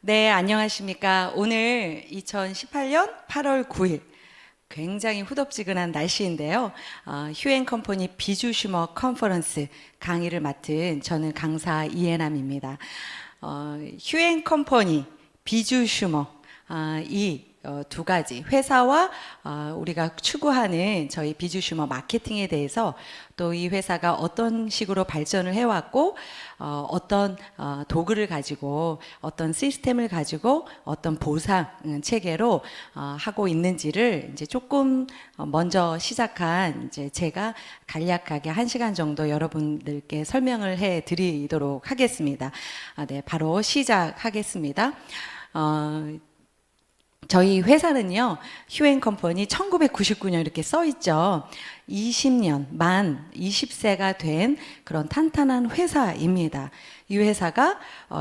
네, 안녕하십니까. 오늘 2018년 8월 9일 굉장히 후덥지근한 날씨인데요. 휴앤컴퍼니 비주슈머 컨퍼런스 강의를 맡은 저는 강사 이해남입니다. 휴앤컴퍼니 비주슈머 이 두 가지 회사와 우리가 추구하는 저희 비주슈머 마케팅에 대해서 또 이 회사가 어떤 식으로 발전을 해왔고 어떤 도구를 가지고 어떤 시스템을 가지고 어떤 보상 체계로 하고 있는지를 이제 조금 먼저 시작한 이제 제가 간략하게 1시간 정도 여러분들께 설명을 해 드리도록 하겠습니다. 네, 바로 시작하겠습니다. 저희 회사는요, 휴앤컴퍼니 1999년 이렇게 써 있죠. 20년, 만 20세가 된 그런 탄탄한 회사입니다. 이 회사가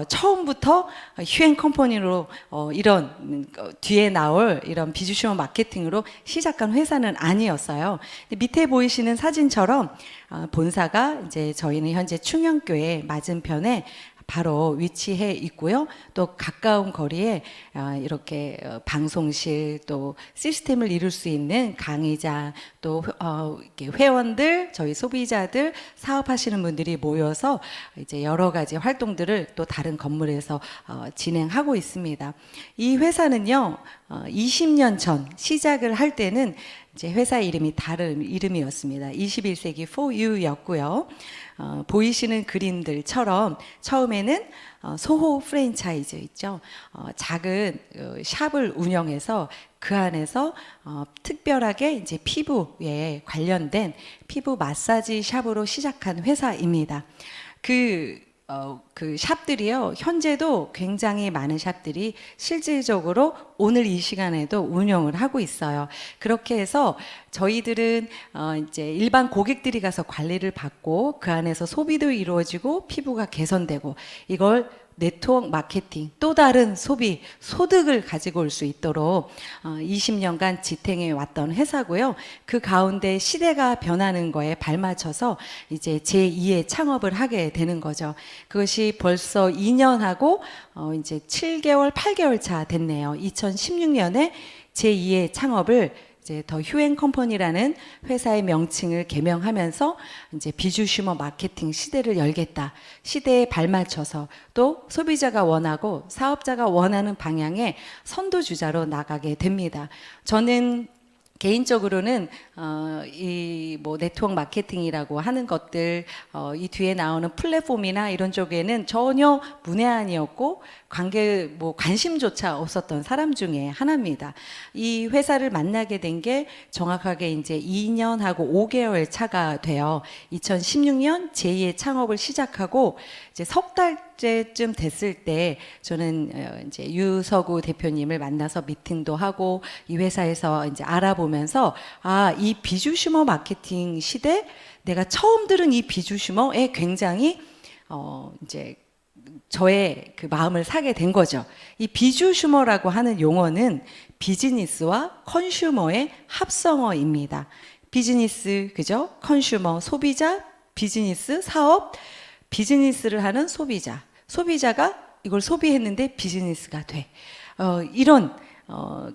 처음부터 휴앤컴퍼니로 이런 뒤에 나올 이런 비주슈머 마케팅으로 시작한 회사는 아니었어요. 밑에 보이시는 사진처럼 본사가 이제 저희는 현재 충영교회 맞은편에 바로 위치해 있고요. 또 가까운 거리에 이렇게 방송실 또 시스템을 이룰 수 있는 강의장 또 회원들, 저희 소비자들, 사업하시는 분들이 모여서 이제 여러 가지 활동들을 또 다른 건물에서 진행하고 있습니다. 이 회사는요, 20년 전 시작을 할 때는 이제 회사 이름이 다른 이름이었습니다. 21세기 4U였고요. 보이시는 그림들처럼 처음에는 소호 프랜차이즈 있죠. 작은 샵을 운영해서 그 안에서 특별하게 이제 피부에 관련된 피부 마사지 샵으로 시작한 회사입니다. 그 샵들이요, 현재도 굉장히 많은 샵들이 실질적으로 오늘 이 시간에도 운영을 하고 있어요. 그렇게 해서 저희들은 이제 일반 고객들이 가서 관리를 받고 그 안에서 소비도 이루어지고 피부가 개선되고 이걸 네트워크 마케팅, 또 다른 소비, 소득을 가지고 올 수 있도록 20년간 지탱해 왔던 회사고요. 그 가운데 시대가 변하는 거에 발맞춰서 이제 제2의 창업을 하게 되는 거죠. 그것이 벌써 2년하고 이제 7개월, 8개월 차 됐네요. 2016년에 제2의 창업을 이제 더 휴앤컴퍼니라는 회사의 명칭을 개명하면서 이제 비주슈머 마케팅 시대를 열겠다. 시대에 발맞춰서 또 소비자가 원하고 사업자가 원하는 방향의 선도주자로 나가게 됩니다. 저는 개인적으로는 이 뭐 네트워크 마케팅이라고 하는 것들 이 뒤에 나오는 플랫폼이나 이런 쪽에는 전혀 문외한이었고 관심조차 없었던 사람 중에 하나입니다. 이 회사를 만나게 된 게 정확하게 이제 2년하고 5개월 차가 돼요. 2016년 제2의 창업을 시작하고 이제 석 달째쯤 됐을 때 저는 이제 유서구 대표님을 만나서 미팅도 하고 이 회사에서 이제 알아보면서 이 비주슈머 마케팅 시대 내가 처음 들은 이 비주슈머에 굉장히 이제 저의 그 마음을 사게 된 거죠. 이 비주슈머라고 하는 용어는 비즈니스와 컨슈머의 합성어입니다. 비즈니스, 그죠? 컨슈머, 소비자, 비즈니스, 사업, 비즈니스를 하는 소비자. 소비자가 이걸 소비했는데 비즈니스가 돼. 이런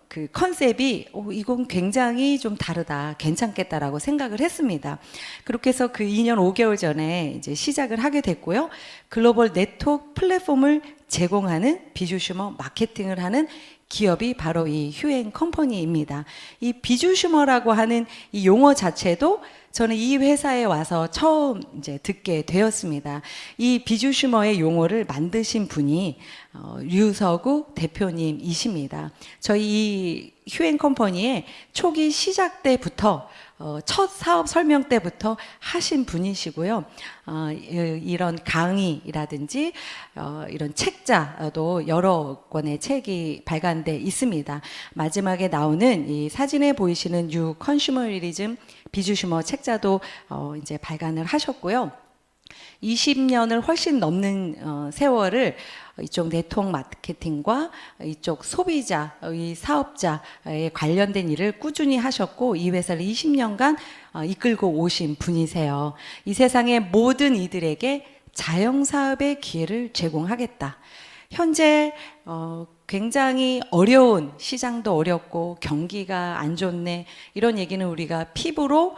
그 컨셉이 이건 굉장히 좀 다르다, 괜찮겠다라고 생각을 했습니다. 그렇게 해서 그 2년 5개월 전에 이제 시작을 하게 됐고요. 글로벌 네트워크 플랫폼을 제공하는 비주슈머 마케팅을 하는 기업이 바로 이 휴앤컴퍼니입니다. 이 비주슈머라고 하는 이 용어 자체도 저는 이 회사에 와서 처음 이제 듣게 되었습니다. 이 비주슈머의 용어를 만드신 분이 류서구 대표님이십니다. 저희 이 휴앤컴퍼니의 초기 시작 때부터 첫 사업 설명 때부터 하신 분이시고요. 이런 강의라든지 이런 책자도 여러 권의 책이 발간돼 있습니다. 마지막에 나오는 이 사진에 보이시는 뉴 컨슈머리즘 비주슈머 책자도 이제 발간을 하셨고요. 20년을 훨씬 넘는 세월을 이쪽 네트워크 마케팅과 이쪽 소비자, 이 사업자에 관련된 일을 꾸준히 하셨고 이 회사를 20년간 이끌고 오신 분이세요. 이 세상의 모든 이들에게 자영사업의 기회를 제공하겠다. 현재 굉장히 어려운, 시장도 어렵고 경기가 안 좋네, 이런 얘기는 우리가 피부로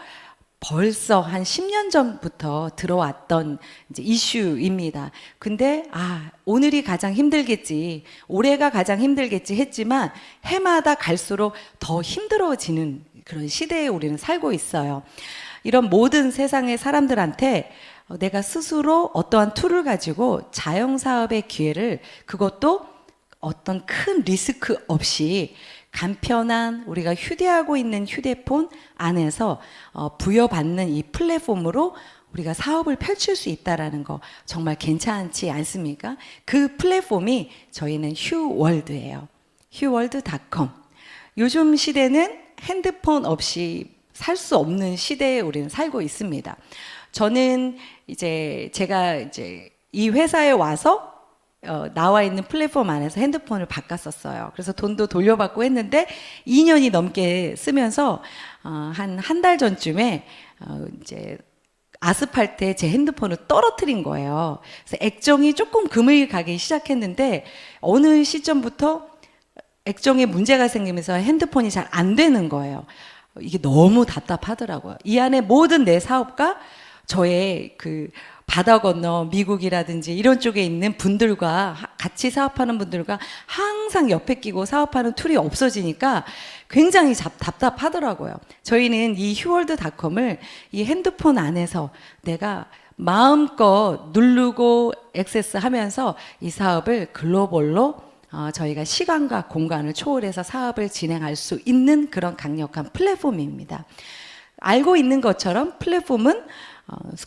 벌써 한 10년 전부터 들어왔던 이제 이슈입니다. 근데 오늘이 가장 힘들겠지, 올해가 가장 힘들겠지 했지만 해마다 갈수록 더 힘들어지는 그런 시대에 우리는 살고 있어요. 이런 모든 세상의 사람들한테 내가 스스로 어떠한 툴을 가지고 자영사업의 기회를, 그것도 어떤 큰 리스크 없이 간편한, 우리가 휴대하고 있는 휴대폰 안에서 부여받는 이 플랫폼으로 우리가 사업을 펼칠 수 있다는 거 정말 괜찮지 않습니까? 그 플랫폼이 저희는 휴월드예요. 휴월드.com. 요즘 시대는 핸드폰 없이 살 수 없는 시대에 우리는 살고 있습니다. 저는 제가 이 회사에 와서 나와 있는 플랫폼 안에서 핸드폰을 바꿨었어요. 그래서 돈도 돌려받고 했는데 2년이 넘게 쓰면서 한 달 전쯤에 아스팔트에 제 핸드폰을 떨어뜨린 거예요. 그래서 액정이 조금 금을 가기 시작했는데 어느 시점부터 액정에 문제가 생기면서 핸드폰이 잘 안 되는 거예요. 이게 너무 답답하더라고요. 이 안에 모든 내 사업과 저의 그 바다 건너 미국이라든지 이런 쪽에 있는 분들과 같이 사업하는 분들과 항상 옆에 끼고 사업하는 툴이 없어지니까 굉장히 답답하더라고요. 저희는 이 휴월드닷컴을 이 핸드폰 안에서 내가 마음껏 누르고 액세스하면서 이 사업을 글로벌로 저희가 시간과 공간을 초월해서 사업을 진행할 수 있는 그런 강력한 플랫폼입니다. 알고 있는 것처럼 플랫폼은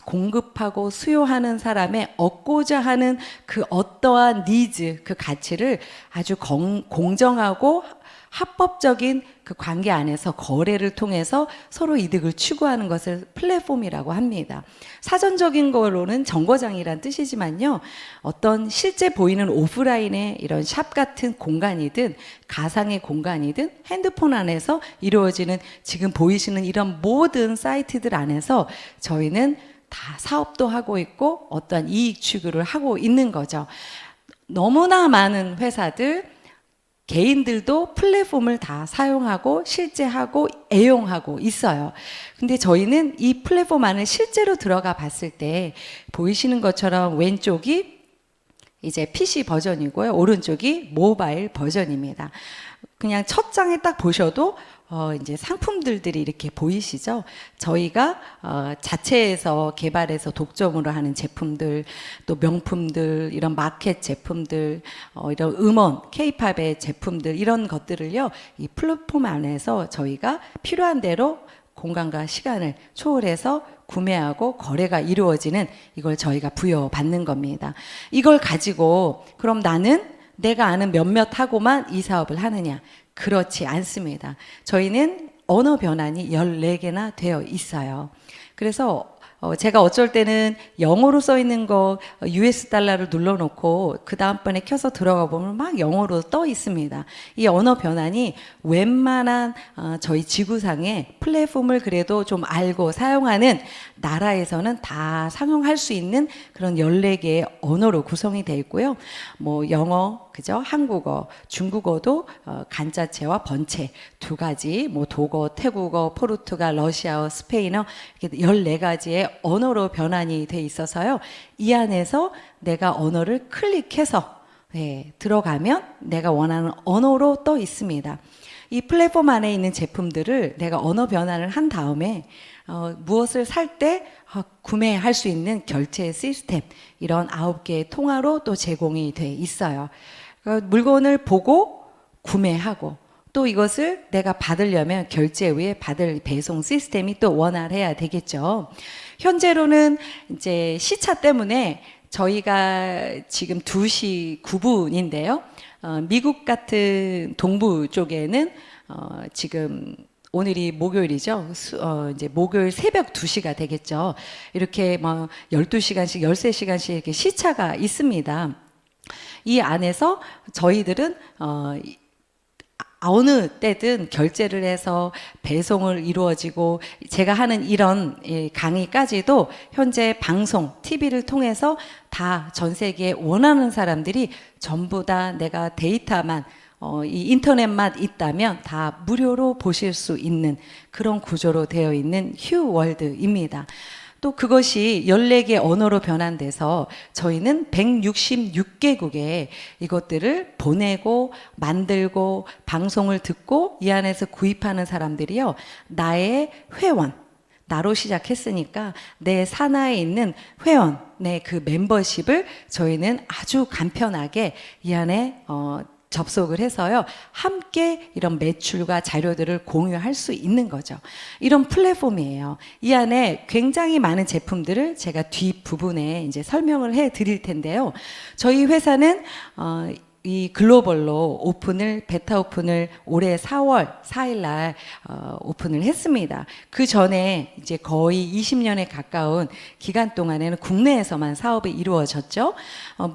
공급하고 수요하는 사람의 얻고자 하는 그 어떠한 니즈, 그 가치를 아주 공정하고 합법적인 그 관계 안에서 거래를 통해서 서로 이득을 추구하는 것을 플랫폼이라고 합니다. 사전적인 거로는 정거장이란 뜻이지만요, 어떤 실제 보이는 오프라인의 이런 샵 같은 공간이든 가상의 공간이든 핸드폰 안에서 이루어지는 지금 보이시는 이런 모든 사이트들 안에서 저희는 다 사업도 하고 있고 어떠한 이익 추구를 하고 있는 거죠. 너무나 많은 회사들, 개인들도 플랫폼을 다 사용하고 실제 하고 애용하고 있어요. 근데 저희는 이 플랫폼 안에 실제로 들어가 봤을 때 보이시는 것처럼 왼쪽이 이제 PC 버전이고요, 오른쪽이 모바일 버전입니다. 그냥 첫 장에 딱 보셔도 이제 상품들이 이렇게 보이시죠? 저희가 자체에서 개발해서 독점으로 하는 제품들, 또 명품들, 이런 마켓 제품들, 이런 음원, K-팝의 제품들, 이런 것들을요, 이 플랫폼 안에서 저희가 필요한 대로 공간과 시간을 초월해서 구매하고 거래가 이루어지는, 이걸 저희가 부여받는 겁니다. 이걸 가지고 그럼 나는 내가 아는 몇몇하고만 이 사업을 하느냐? 그렇지 않습니다. 저희는 언어 변환이 14개나 되어 있어요. 그래서 제가 어쩔 때는 영어로 써 있는 거 US 달러를 눌러놓고 그 다음번에 켜서 들어가 보면 막 영어로 떠 있습니다. 이 언어 변환이 웬만한 저희 지구상의 플랫폼을 그래도 좀 알고 사용하는 나라에서는 다 상용할 수 있는 그런 14개의 언어로 구성이 되어 있고요. 뭐 영어, 그죠? 한국어, 중국어도 간자체와 번체 두 가지, 뭐 독어, 태국어, 포르투갈, 러시아어, 스페인어, 이렇게 14가지의 언어로 변환이 돼 있어서요. 이 안에서 내가 언어를 클릭해서 들어가면 내가 원하는 언어로 떠 있습니다. 이 플랫폼 안에 있는 제품들을 내가 언어 변환을 한 다음에 무엇을 살 때 구매할 수 있는 결제 시스템, 이런 9개의 통화로 또 제공이 돼 있어요. 그러니까 물건을 보고 구매하고, 또 이것을 내가 받으려면 결제 후에 받을 배송 시스템이 또 원활해야 되겠죠. 현재로는 이제 시차 때문에 저희가 지금 2시 9분인데요. 미국 같은 동부 쪽에는 지금 오늘이 목요일이죠. 이제 목요일 새벽 2시가 되겠죠. 이렇게 뭐 12시간씩, 13시간씩 이렇게 시차가 있습니다. 이 안에서 저희들은 어느 때든 결제를 해서 배송을 이루어지고 제가 하는 이런 강의까지도 현재 방송, TV를 통해서 다 전 세계에 원하는 사람들이 전부 다 내가 데이터만 이 인터넷만 있다면 다 무료로 보실 수 있는 그런 구조로 되어 있는 휴월드입니다. 또 그것이 14개 언어로 변환돼서 저희는 166개국에 이것들을 보내고 만들고 방송을 듣고 이 안에서 구입하는 사람들이요, 나의 회원, 나로 시작했으니까 내 산하에 있는 회원의 그 멤버십을 저희는 아주 간편하게 이 안에 접속을 해서요, 함께 이런 매출과 자료들을 공유할 수 있는 거죠. 이런 플랫폼이에요. 이 안에 굉장히 많은 제품들을 제가 뒷부분에 이제 설명을 해 드릴 텐데요. 저희 회사는 이 글로벌로 베타 오픈을 올해 4월 4일 날 오픈을 했습니다. 그 전에 이제 거의 20년에 가까운 기간 동안에는 국내에서만 사업이 이루어졌죠.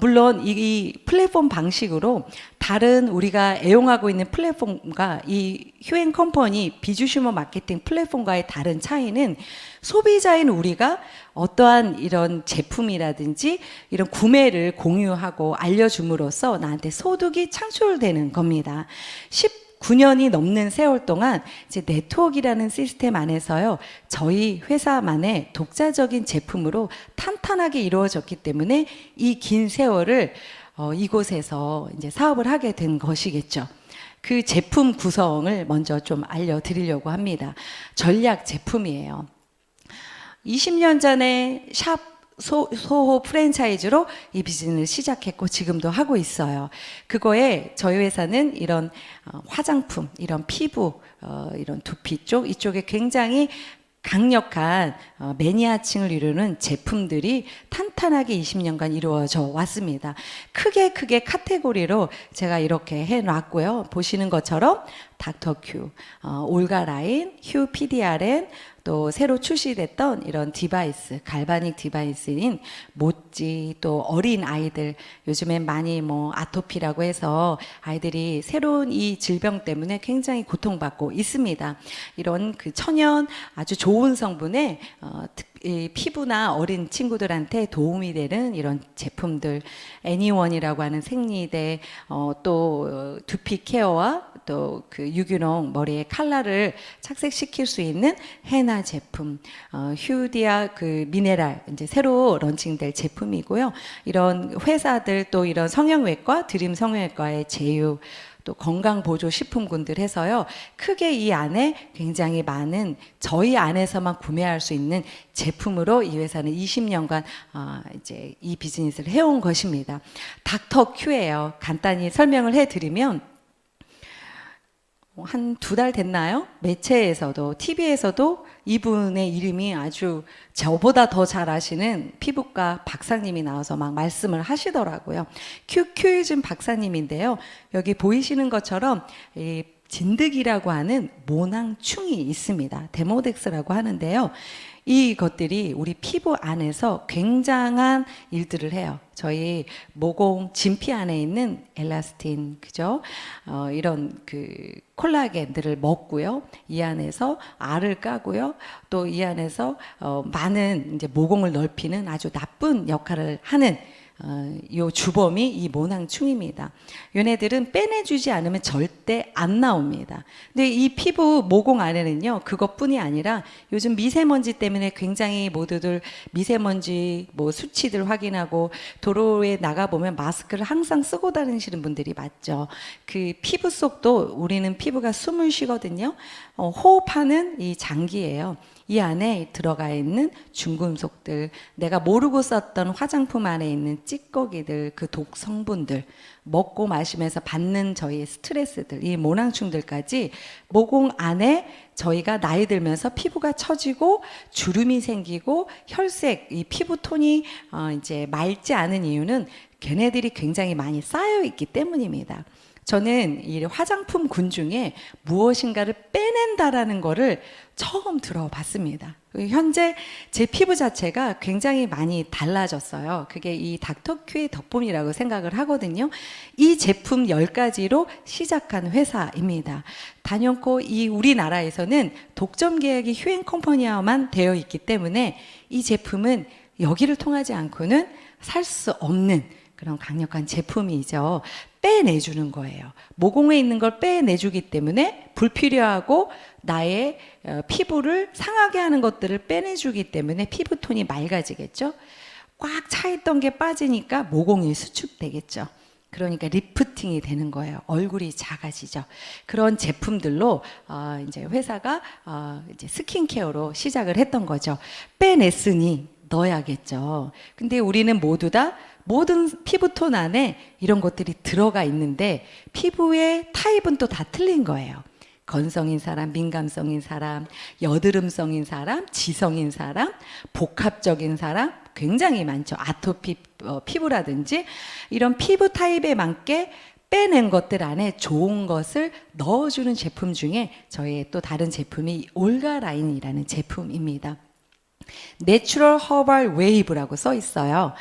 물론 이 플랫폼 방식으로 다른 우리가 애용하고 있는 플랫폼과 이 휴앤컴퍼니 비주슈머 마케팅 플랫폼과의 다른 차이는 소비자인 우리가 어떠한 이런 제품이라든지 이런 구매를 공유하고 알려줌으로써 나한테 소득이 창출되는 겁니다. 19년이 넘는 세월 동안 이제 네트워크라는 시스템 안에서요, 저희 회사만의 독자적인 제품으로 탄탄하게 이루어졌기 때문에 이 긴 세월을 이곳에서 이제 사업을 하게 된 것이겠죠. 그 제품 구성을 먼저 좀 알려드리려고 합니다. 전략 제품이에요. 20년 전에 샵 소호 프랜차이즈로 이 비즈니스를 시작했고 지금도 하고 있어요. 그거에 저희 회사는 이런 화장품, 이런 피부, 이런 두피 쪽, 이쪽에 굉장히 강력한 매니아층을 이루는 제품들이 탄탄하게 20년간 이루어져 왔습니다. 크게 카테고리로 제가 이렇게 해놨고요. 보시는 것처럼 닥터큐, 올가라인, 휴 PDRN, 또 새로 출시됐던 이런 디바이스, 갈바닉 디바이스인 모찌, 또 어린 아이들, 요즘엔 많이 아토피라고 해서 아이들이 새로운 이 질병 때문에 굉장히 고통받고 있습니다. 이런 그 천연 아주 좋은 성분의 이 피부나 어린 친구들한테 도움이 되는 이런 제품들, 애니원이라고 하는 생리대, 또 두피 케어와 또 그 유기농 머리에 칼라를 착색시킬 수 있는 헤나 제품, 휴디아 그 미네랄 이제 새로 런칭될 제품이고요. 이런 회사들 또 이런 성형외과, 드림 성형외과의 제휴, 또 건강보조식품군들 해서요, 크게 이 안에 굉장히 많은 저희 안에서만 구매할 수 있는 제품으로 이 회사는 20년간 이제 이 비즈니스를 해온 것입니다. 닥터큐예요. 간단히 설명을 해드리면 한 2달 됐나요? 매체에서도 TV에서도 이분의 이름이 아주 저보다 더 잘 아시는 피부과 박사님이 나와서 막 말씀을 하시더라고요. 큐이즘 박사님인데요. 여기 보이시는 것처럼 이 진드기라고 하는 모낭충이 있습니다. 데모덱스라고 하는데요. 이것들이 우리 피부 안에서 굉장한 일들을 해요. 저희 모공 진피 안에 있는 엘라스틴, 그죠? 이런 그 콜라겐들을 먹고요. 이 안에서 알을 까고요. 또 이 안에서 많은 이제 모공을 넓히는 아주 나쁜 역할을 하는 요 주범이 이 모낭충입니다. 얘네들은 빼내주지 않으면 절대 안 나옵니다. 근데 이 피부 모공 안에는요, 그것뿐이 아니라 요즘 미세먼지 때문에 굉장히 모두들 미세먼지 수치들 확인하고 도로에 나가보면 마스크를 항상 쓰고 다니시는 분들이 많죠. 그 피부 속도 우리는 피부가 숨을 쉬거든요. 호흡하는 이 장기예요. 이 안에 들어가 있는 중금속들, 내가 모르고 썼던 화장품 안에 있는 찌꺼기들, 그 독 성분들, 먹고 마시면서 받는 저희의 스트레스들, 이 모낭충들까지 모공 안에 저희가 나이 들면서 피부가 처지고 주름이 생기고 혈색, 이 피부톤이 이제 맑지 않은 이유는 걔네들이 굉장히 많이 쌓여 있기 때문입니다. 저는 이 화장품 군 중에 무엇인가를 빼낸다라는 거를 처음 들어봤습니다. 현재 제 피부 자체가 굉장히 많이 달라졌어요. 그게 이 닥터큐의 덕분이라고 생각을 하거든요. 이 제품 10가지로 시작한 회사입니다. 단연코 이 우리나라에서는 독점 계약이 휴엔 컴퍼니와만 되어 있기 때문에 이 제품은 여기를 통하지 않고는 살 수 없는 그런 강력한 제품이죠. 빼내주는 거예요. 모공에 있는 걸 빼내주기 때문에 불필요하고 나의 피부를 상하게 하는 것들을 빼내주기 때문에 피부톤이 맑아지겠죠. 꽉 차있던 게 빠지니까 모공이 수축되겠죠. 그러니까 리프팅이 되는 거예요. 얼굴이 작아지죠. 그런 제품들로 이제 회사가 이제 스킨케어로 시작을 했던 거죠. 빼냈으니 넣어야겠죠. 근데 우리는 모두 다 모든 피부톤 안에 이런 것들이 들어가 있는데 피부의 타입은 또 다 틀린 거예요. 건성인 사람, 민감성인 사람, 여드름성인 사람, 지성인 사람, 복합적인 사람 굉장히 많죠. 아토피 피부라든지 이런 피부 타입에 맞게 빼낸 것들 안에 좋은 것을 넣어주는 제품 중에 저희의 또 다른 제품이 올가라인이라는 제품입니다. 내추럴 허벌 웨이브라고 써 있어요.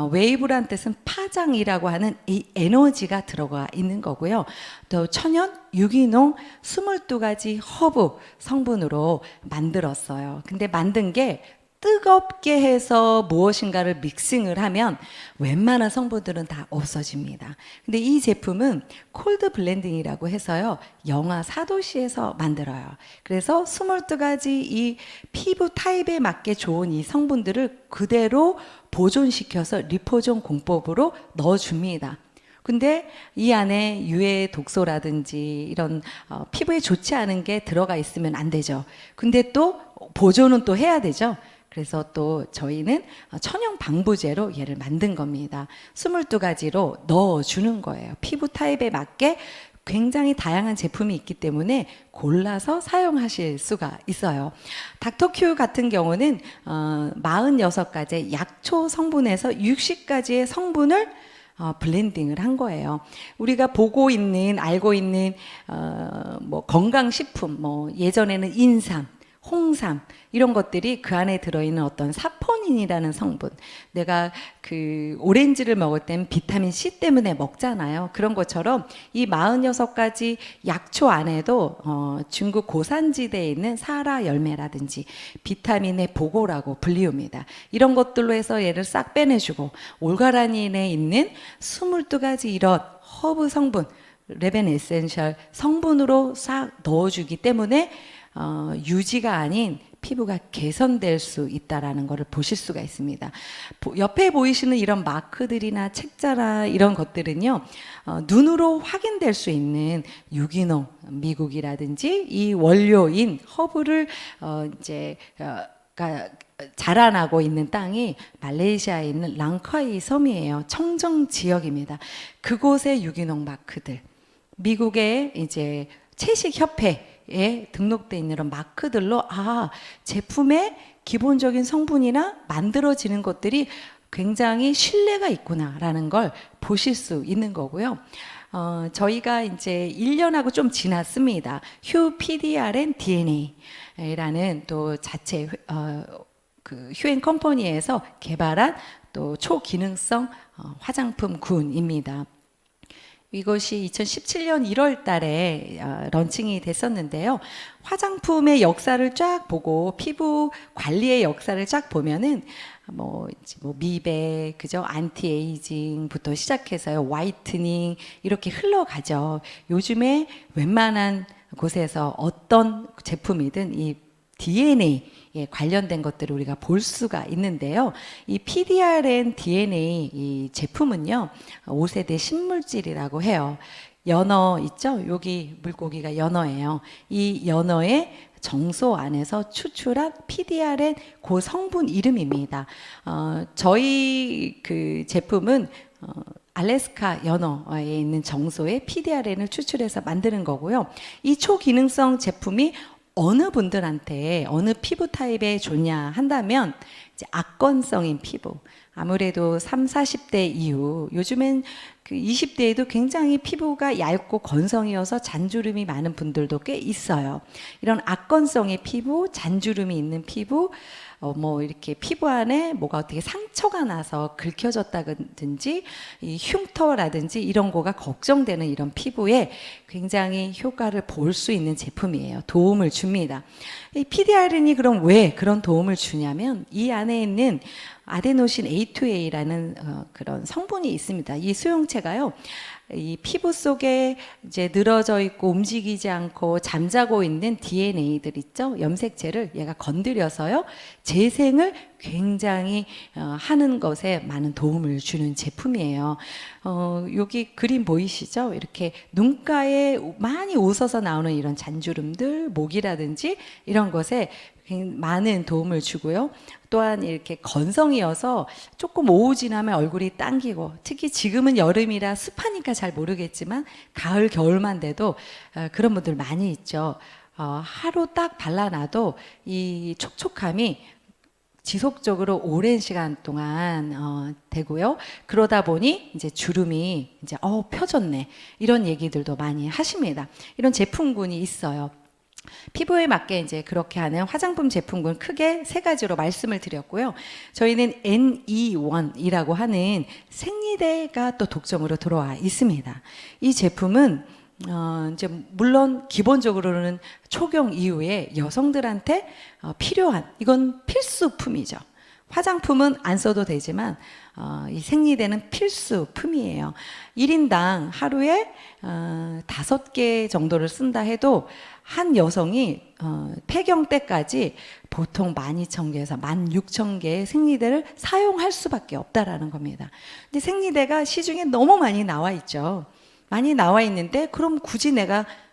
웨이브란 뜻은 파장이라고 하는 이 에너지가 들어가 있는 거고요. 또 천연, 유기농 22가지 허브 성분으로 만들었어요. 근데 만든 게 뜨겁게 해서 무엇인가를 믹싱을 하면 웬만한 성분들은 다 없어집니다. 근데 이 제품은 콜드 블렌딩이라고 해서요. 영하 4도씨에서 만들어요. 그래서 22가지 이 피부 타입에 맞게 좋은 이 성분들을 그대로 보존시켜서 리포존 공법으로 넣어줍니다. 근데 이 안에 유해 독소라든지 이런 피부에 좋지 않은 게 들어가 있으면 안 되죠. 근데 또 보존은 또 해야 되죠. 그래서 또 저희는 천연 방부제로 얘를 만든 겁니다. 22가지로 넣어주는 거예요. 피부 타입에 맞게 굉장히 다양한 제품이 있기 때문에 골라서 사용하실 수가 있어요. 닥터큐 같은 경우는 46가지의 약초 성분에서 60가지의 성분을 블렌딩을 한 거예요. 우리가 보고 있는, 알고 있는 뭐 건강식품, 뭐 예전에는 인삼, 홍삼 이런 것들이 그 안에 들어있는 어떤 사포닌이라는 성분, 내가 그 오렌지를 먹을 땐 비타민 C 때문에 먹잖아요. 그런 것처럼 이 46가지 약초 안에도 중국 고산지대에 있는 사라 열매라든지 비타민의 보고라고 불리웁니다. 이런 것들로 해서 얘를 싹 빼내주고 올가라닌에 있는 22가지 이런 허브 성분, 레벤 에센셜 성분으로 싹 넣어주기 때문에 유지가 아닌 피부가 개선될 수 있다라는 것을 보실 수가 있습니다. 옆에 보이시는 이런 마크들이나 책자나 이런 것들은요, 눈으로 확인될 수 있는 유기농, 미국이라든지 이 원료인 허브를 자라나고 있는 땅이 말레이시아에 있는 랑카이 섬이에요. 청정 지역입니다. 그곳의 유기농 마크들, 미국의 이제 채식협회에 등록되어 있는 이런 마크들로 제품의 기본적인 성분이나 만들어지는 것들이 굉장히 신뢰가 있구나라는 걸 보실 수 있는 거고요. 저희가 이제 1년하고 좀 지났습니다. 휴 PDRN DNA라는 또 자체 그 휴엔 컴퍼니에서 개발한 또 초기능성 화장품 군입니다. 이것이 2017년 1월 달에 런칭이 됐었는데요. 화장품의 역사를 쫙 보고 피부 관리의 역사를 쫙 보면은 뭐 미백, 그죠? 안티에이징부터 시작해서요. 화이트닝 이렇게 흘러가죠. 요즘에 웬만한 곳에서 어떤 제품이든 이 DNA에 관련된 것들을 우리가 볼 수가 있는데요. 이 PDRN DNA 이 제품은요, 5세대 신물질이라고 해요. 연어 있죠? 여기 물고기가 연어예요. 이 연어의 정소 안에서 추출한 PDRN 그 성분 이름입니다. 저희 그 제품은 알래스카 연어에 있는 정소의 PDRN을 추출해서 만드는 거고요. 이 초기능성 제품이 어느 분들한테 어느 피부 타입에 좋냐 한다면 이제 악건성인 피부. 아무래도 3, 40대 이후 요즘엔 그 20대에도 굉장히 피부가 얇고 건성이어서 잔주름이 많은 분들도 꽤 있어요. 이런 악건성의 피부, 잔주름이 있는 피부, 뭐 이렇게 피부 안에 뭐가 어떻게 상처가 나서 긁혀졌다든지 이 흉터라든지 이런 거가 걱정되는 이런 피부에 굉장히 효과를 볼 수 있는 제품이에요. 도움을 줍니다. 이 PDRN이 그럼 왜 그런 도움을 주냐면 이 안에 있는 아데노신 A2A라는 그런 성분이 있습니다. 이 수용체가요, 이 피부 속에 이제 늘어져 있고 움직이지 않고 잠자고 있는 DNA들 있죠? 염색체를 얘가 건드려서요, 재생을 굉장히 하는 것에 많은 도움을 주는 제품이에요. 여기 그림 보이시죠? 이렇게 눈가에 많이 웃어서 나오는 이런 잔주름들, 목이라든지 이런 것에 많은 도움을 주고요. 또한 이렇게 건성이어서 조금 오후 지나면 얼굴이 당기고, 특히 지금은 여름이라 습하니까 잘 모르겠지만 가을 겨울만 돼도 그런 분들 많이 있죠. 하루 딱 발라놔도 이 촉촉함이 지속적으로 오랜 시간 동안 되고요. 그러다 보니 이제 주름이 이제 펴졌네, 이런 얘기들도 많이 하십니다. 이런 제품군이 있어요. 피부에 맞게 이제 그렇게 하는 화장품 제품군 크게 세 가지로 말씀을 드렸고요. 저희는 NE1이라고 하는 생리대가 또 독점으로 들어와 있습니다. 이 제품은 이제 물론 기본적으로는 초경 이후에 여성들한테 필요한, 이건 필수품이죠. 화장품은 안 써도 되지만 이 생리대는 필수품이에요. 1인당 하루에 5개 정도를 쓴다 해도 한 여성이 폐경 때까지 보통 12,000개에서 16,000개의 생리대를 사용할 수밖에 없다라는 겁니다. 근데 생리대가 시중에 너무 많이 나와 있죠. 많이 나와 있는데 그럼 굳이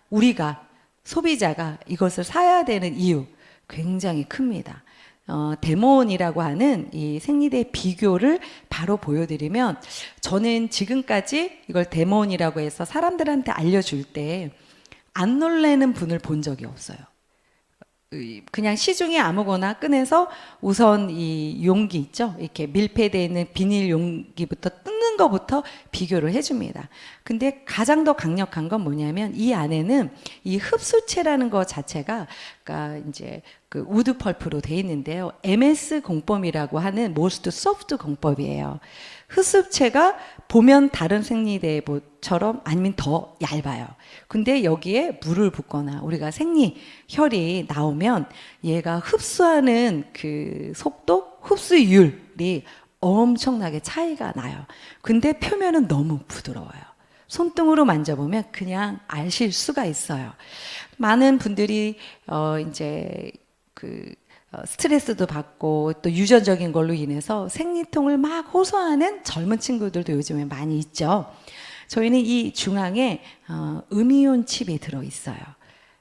우리가 소비자가 이것을 사야 되는 이유 굉장히 큽니다. 데몬이라고 하는 이 생리대 비교를 바로 보여드리면, 저는 지금까지 이걸 데몬이라고 해서 사람들한테 알려줄 때 안 놀래는 분을 본 적이 없어요. 그냥 시중에 아무거나 꺼내서 우선 이 용기 있죠? 이렇게 밀폐되어 있는 비닐 용기부터 뜯는 것부터 비교를 해줍니다. 근데 가장 더 강력한 건 뭐냐면 이 안에는 이 흡수체라는 것 자체가, 그러니까 이제 그 우드 펄프로 되어 있는데요. MS 공법이라고 하는 most soft 공법이에요. 흡수체가 보면 다른 생리대처럼 아니면 더 얇아요. 근데 여기에 물을 붓거나 우리가 생리혈이 나오면 얘가 흡수하는 그 속도, 흡수율이 엄청나게 차이가 나요. 근데 표면은 너무 부드러워요. 손등으로 만져보면 그냥 아실 수가 있어요. 많은 분들이 이제 스트레스도 받고 또 유전적인 걸로 인해서 생리통을 막 호소하는 젊은 친구들도 요즘에 많이 있죠. 저희는 이 중앙에 음이온 칩이 들어있어요.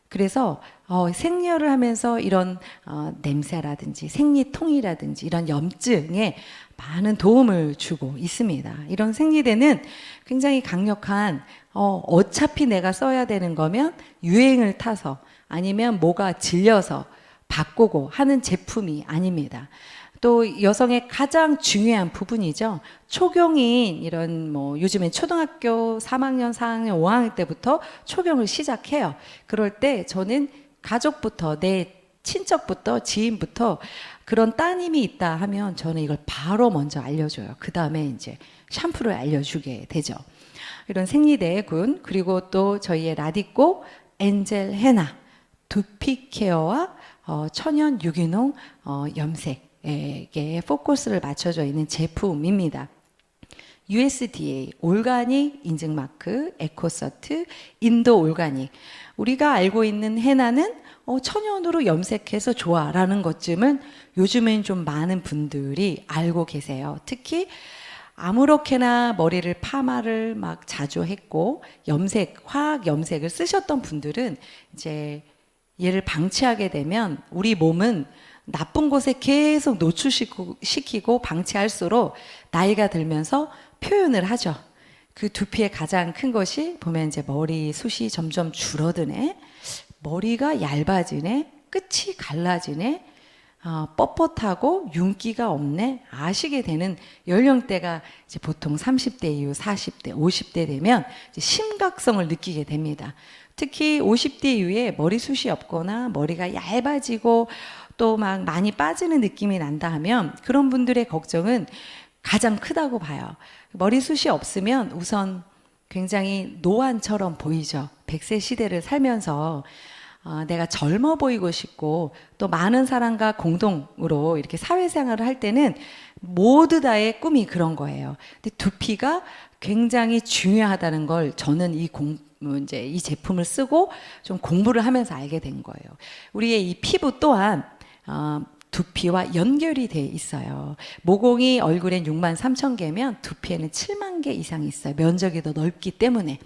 그래서 생리혈을 하면서 이런 냄새라든지 생리통이라든지 이런 염증에 많은 도움을 주고 있습니다. 이런 생리대는 굉장히 강력한, 어차피 내가 써야 되는 거면 유행을 타서 아니면 뭐가 질려서 바꾸고 하는 제품이 아닙니다. 또 여성의 가장 중요한 부분이죠. 초경인 이런 뭐 요즘엔 초등학교 3학년, 4학년, 5학년 때부터 초경을 시작해요. 그럴 때 저는 가족부터, 내 친척부터, 지인부터 그런 따님이 있다 하면 저는 이걸 바로 먼저 알려줘요. 그 다음에 이제 샴푸를 알려주게 되죠. 이런 생리대군, 그리고 또 저희의 라디코 엔젤 헤나 두피 케어와 천연 유기농 염색에 포커스를 맞춰져 있는 제품입니다. USDA 올가닉 인증마크, 에코서트, 인도 올가닉. 우리가 알고 있는 헤나는 천연으로 염색해서 좋아라는 것쯤은 요즘엔 좀 많은 분들이 알고 계세요. 특히 아무렇게나 머리를 파마를 막 자주 했고 화학 염색을 쓰셨던 분들은 이제 얘를 방치하게 되면 우리 몸은 나쁜 곳에 계속 노출시키고 방치할수록 나이가 들면서 표현을 하죠. 그 두피의 가장 큰 것이 보면 이제 머리 숱이 점점 줄어드네, 머리가 얇아지네, 끝이 갈라지네, 뻣뻣하고 윤기가 없네 아시게 되는 연령대가 이제 보통 30대 이후 40대, 50대 되면 이제 심각성을 느끼게 됩니다. 특히 50대 이후에 머리숱이 없거나 머리가 얇아지고 또 막 많이 빠지는 느낌이 난다 하면 그런 분들의 걱정은 가장 크다고 봐요. 머리숱이 없으면 우선 굉장히 노안처럼 보이죠. 100세 시대를 살면서 내가 젊어 보이고 싶고 또 많은 사람과 공동으로 이렇게 사회생활을 할 때는 모두 다의 꿈이 그런 거예요. 근데 두피가 굉장히 중요하다는 걸 저는 이제 이 제품을 쓰고 좀 공부를 하면서 알게 된 거예요. 우리의 이 피부 또한 두피와 연결이 돼 있어요. 모공이 얼굴엔 6만 3천 개면 두피에는 7만 개 이상 있어요. 면적이 더 넓기 때문에.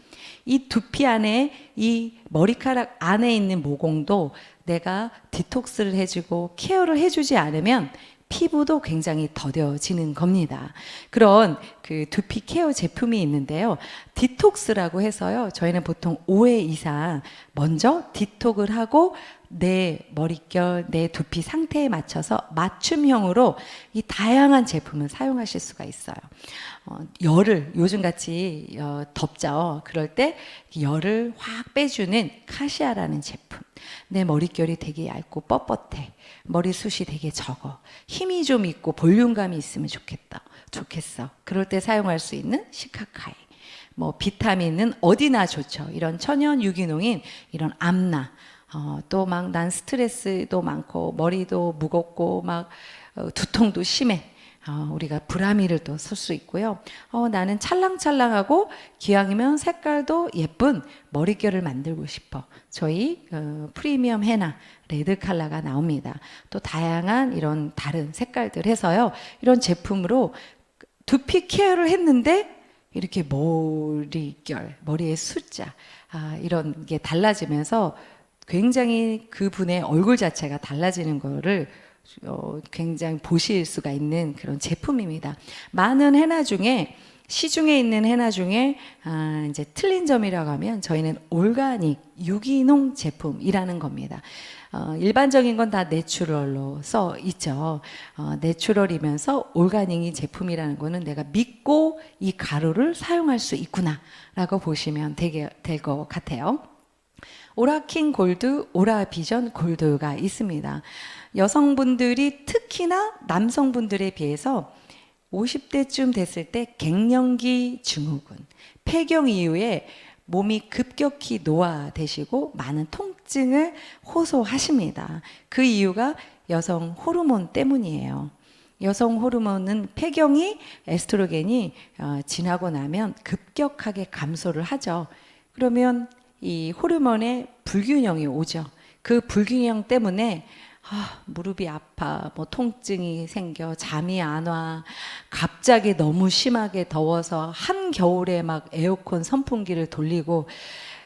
이 두피 안에 이 머리카락 안에 있는 모공도 내가 디톡스를 해주고 케어를 해주지 않으면 피부도 굉장히 더뎌지는 겁니다. 그런 그 두피 케어 제품이 있는데요. 디톡스라고 해서요. 저희는 보통 5회 이상 먼저 디톡을 하고 내 머릿결, 내 두피 상태에 맞춰서 맞춤형으로 이 다양한 제품을 사용하실 수가 있어요. 열을 요즘같이 덥죠. 그럴 때 열을 확 빼주는 카시아라는 제품. 내 머릿결이 되게 얇고 뻣뻣해. 머리숱이 되게 적어. 힘이 좀 있고 볼륨감이 있으면 좋겠어. 그럴 때 사용할 수 있는 시카카이. 비타민은 어디나 좋죠. 이런 천연 유기농인 이런 암나. 또 막 난 스트레스도 많고 머리도 무겁고 막 두통도 심해. 우리가 브라미를 또 쓸 수 있고요. 나는 찰랑찰랑하고 기왕이면 색깔도 예쁜 머릿결을 만들고 싶어. 저희 프리미엄 헤나 레드 컬러가 나옵니다. 또 다양한 이런 다른 색깔들 해서요. 이런 제품으로 두피 케어를 했는데 이렇게 머릿결, 머리의 숫자 이런 게 달라지면서 굉장히 그분의 얼굴 자체가 달라지는 거를 굉장히 보실 수가 있는 그런 제품입니다. 많은 헤나 중에 시중에 있는 헤나 중에 이제 틀린 점이라고 하면 저희는 올가닉 유기농 제품이라는 겁니다. 일반적인 건 다 내추럴로 써 있죠. 내추럴이면서 올가닉이 제품이라는 거는 내가 믿고 이 가루를 사용할 수 있구나라고 보시면 될 것 같아요. 오라킨 골드, 오라비전 골드가 있습니다. 여성분들이 특히나 남성분들에 비해서 50대쯤 됐을 때 갱년기 증후군, 폐경 이후에 몸이 급격히 노화되시고 많은 통증을 호소하십니다. 그 이유가 여성 호르몬 때문이에요. 여성 호르몬은 폐경이 에스트로겐이 지나고 나면 급격하게 감소를 하죠. 그러면 이 호르몬의 불균형이 오죠. 그 불균형 때문에 무릎이 아파, 통증이 생겨, 잠이 안 와, 갑자기 너무 심하게 더워서 한겨울에 막 에어컨 선풍기를 돌리고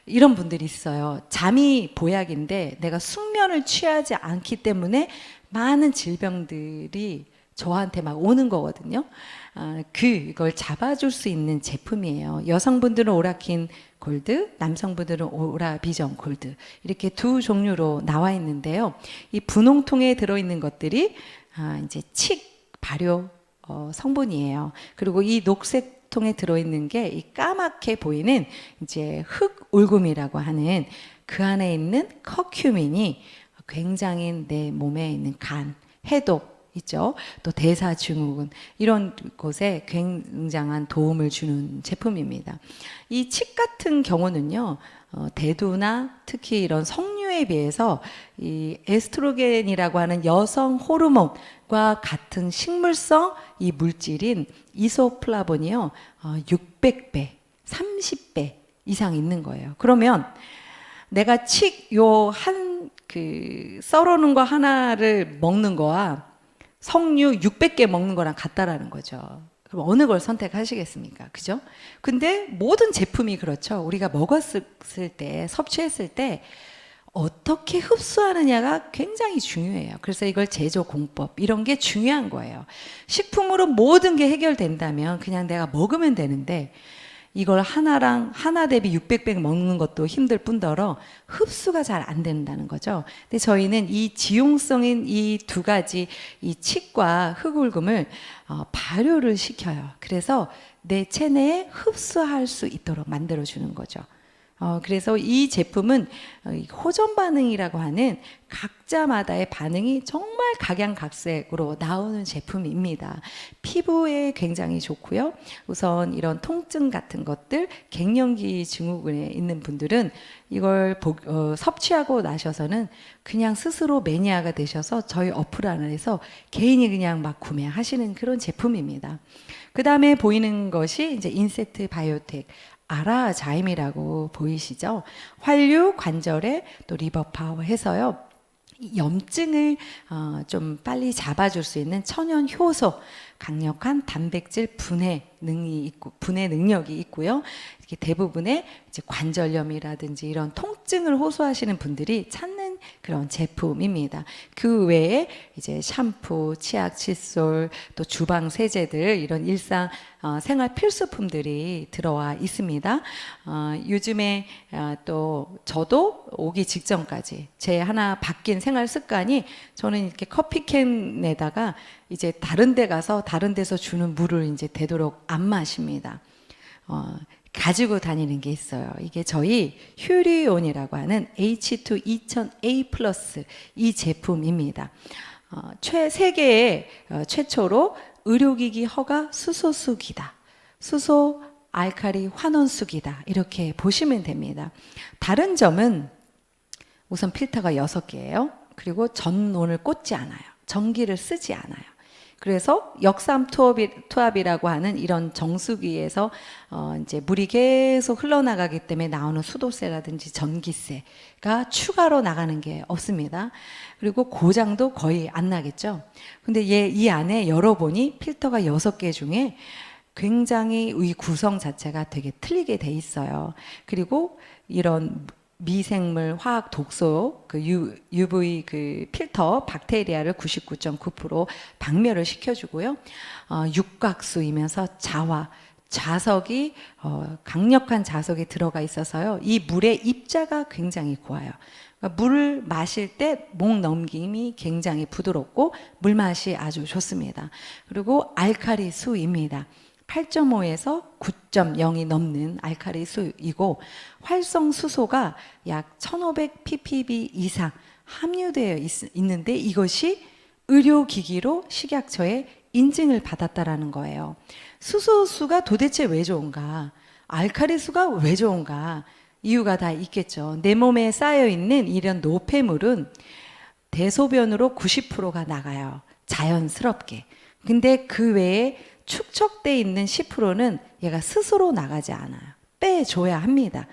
이런 분들이 있어요. 잠이 보약인데 내가 숙면을 취하지 않기 때문에 많은 질병들이 저한테 막 오는 거거든요. 그걸 잡아줄 수 있는 제품이에요. 여성분들은 오라킨 골드, 남성분들은 오라비전 골드 이렇게 두 종류로 나와 있는데요. 이 분홍통에 들어있는 것들이 이제 칡 발효 성분이에요. 그리고 이 녹색 통에 들어있는 게 이 까맣게 보이는 이제 흑올금이라고 하는 그 안에 있는 커큐민이 굉장히 내 몸에 있는 간, 해독 있죠. 또 대사증후군 이런 곳에 굉장한 도움을 주는 제품입니다. 이 칡 같은 경우는요. 대두나 특히 이런 석류에 비해서 이 에스트로겐이라고 하는 여성 호르몬과 같은 식물성 이 물질인 이소플라본이요. 600배, 30배 이상 있는 거예요. 그러면 내가 칡 요 한 썰어놓은 거 하나를 먹는 거와 석류 600개 먹는 거랑 같다라는 거죠. 그럼 어느 걸 선택하시겠습니까? 그죠? 근데 모든 제품이 그렇죠. 우리가 먹었을 때, 섭취했을 때 어떻게 흡수하느냐가 굉장히 중요해요. 그래서 이걸 제조 공법 이런 게 중요한 거예요. 식품으로 모든 게 해결된다면 그냥 내가 먹으면 되는데 이걸 하나 대비 600배 먹는 것도 힘들 뿐더러 흡수가 잘 안 된다는 거죠. 근데 저희는 이 지용성인 이 두 가지, 이 칡과 흙울금을 발효를 시켜요. 그래서 내 체내에 흡수할 수 있도록 만들어주는 거죠. 그래서 이 제품은 호전 반응이라고 하는 각자마다의 반응이 정말 각양각색으로 나오는 제품입니다. 피부에 굉장히 좋고요. 우선 이런 통증 같은 것들, 갱년기 증후군에 있는 분들은 이걸 섭취하고 나셔서는 그냥 스스로 매니아가 되셔서 저희 어플 안에서 개인이 그냥 막 구매하시는 그런 제품입니다. 그 다음에 보이는 것이 이제 인세트 바이오텍 아라자임이라고 보이시죠? 활류, 관절에 또 리버 파워 해서요. 염증을 좀 빨리 잡아줄 수 있는 천연 효소, 강력한 단백질 분해 능력이 있고요. 이렇게 대부분의 이제 관절염이라든지 이런 통증을 호소하시는 분들이 찾는 그런 제품입니다. 그 외에 이제 샴푸, 치약, 칫솔, 또 주방 세제들 이런 일상 생활 필수품들이 들어와 있습니다. 요즘에 또 저도 오기 직전까지 제 하나 바뀐 생활 습관이 저는 이렇게 커피캔에다가 이제 다른 데 가서 다른 데서 주는 물을 이제 되도록 안 마십니다. 가지고 다니는 게 있어요. 이게 저희 휴리온이라고 하는 H2 2000A 플러스 이 제품입니다. 세계에 최초로 의료기기 허가 수소수기다. 수소 알칼리 환원수기다. 이렇게 보시면 됩니다. 다른 점은 우선 필터가 6개예요. 그리고 전원을 꽂지 않아요. 전기를 쓰지 않아요. 그래서 역삼 투압이라고 하는 이런 정수기에서 이제 물이 계속 흘러나가기 때문에 나오는 수도세라든지 전기세가 추가로 나가는 게 없습니다. 그리고 고장도 거의 안 나겠죠. 근데 이 안에 열어보니 필터가 6개 중에 굉장히 이 구성 자체가 되게 틀리게 돼 있어요. 그리고 이런 미생물 화학 독소 UV 필터 박테리아를 99.9% 박멸을 시켜주고요. 육각수이면서 자석이 강력한 자석이 들어가 있어서요. 이 물의 입자가 굉장히 고와요. 그러니까 물을 마실 때 목 넘김이 굉장히 부드럽고 물맛이 아주 좋습니다. 그리고 알칼리 수입니다. 8.5에서 9.0이 넘는 알칼리 수이고 활성 수소가 약 1500 ppb 이상 함유되어 있는데 이것이 의료기기로 식약처에 인증을 받았다라는 거예요. 수소수가 도대체 왜 좋은가? 알칼리수가 왜 좋은가? 이유가 다 있겠죠. 내 몸에 쌓여있는 이런 노폐물은 대소변으로 90%가 나가요. 자연스럽게. 근데 그 외에 축적되어 있는 10%는 얘가 스스로 나가지 않아요. 빼줘야 합니다.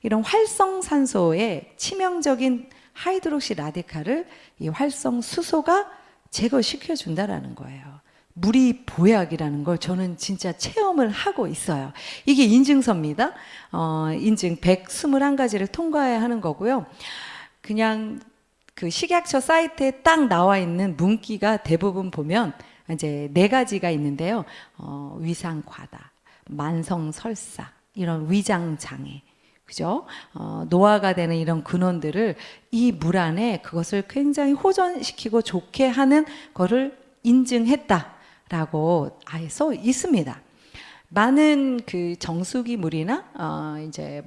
이런 활성산소의 치명적인 하이드록시 라디칼을 이 활성수소가 제거시켜준다라는 거예요. 물이 보약이라는 걸 저는 진짜 체험을 하고 있어요. 이게 인증서입니다. 인증 121가지를 통과해야 하는 거고요. 그냥 그 식약처 사이트에 딱 나와 있는 문기가 대부분 보면 이제 4가지가 있는데요. 위상 과다, 만성 설사, 이런 위장 장애, 그죠? 노화가 되는 이런 근원들을 이 물 안에 그것을 굉장히 호전시키고 좋게 하는 거를 인증했다라고 아예 써 있습니다. 많은 그 정수기 물이나 이제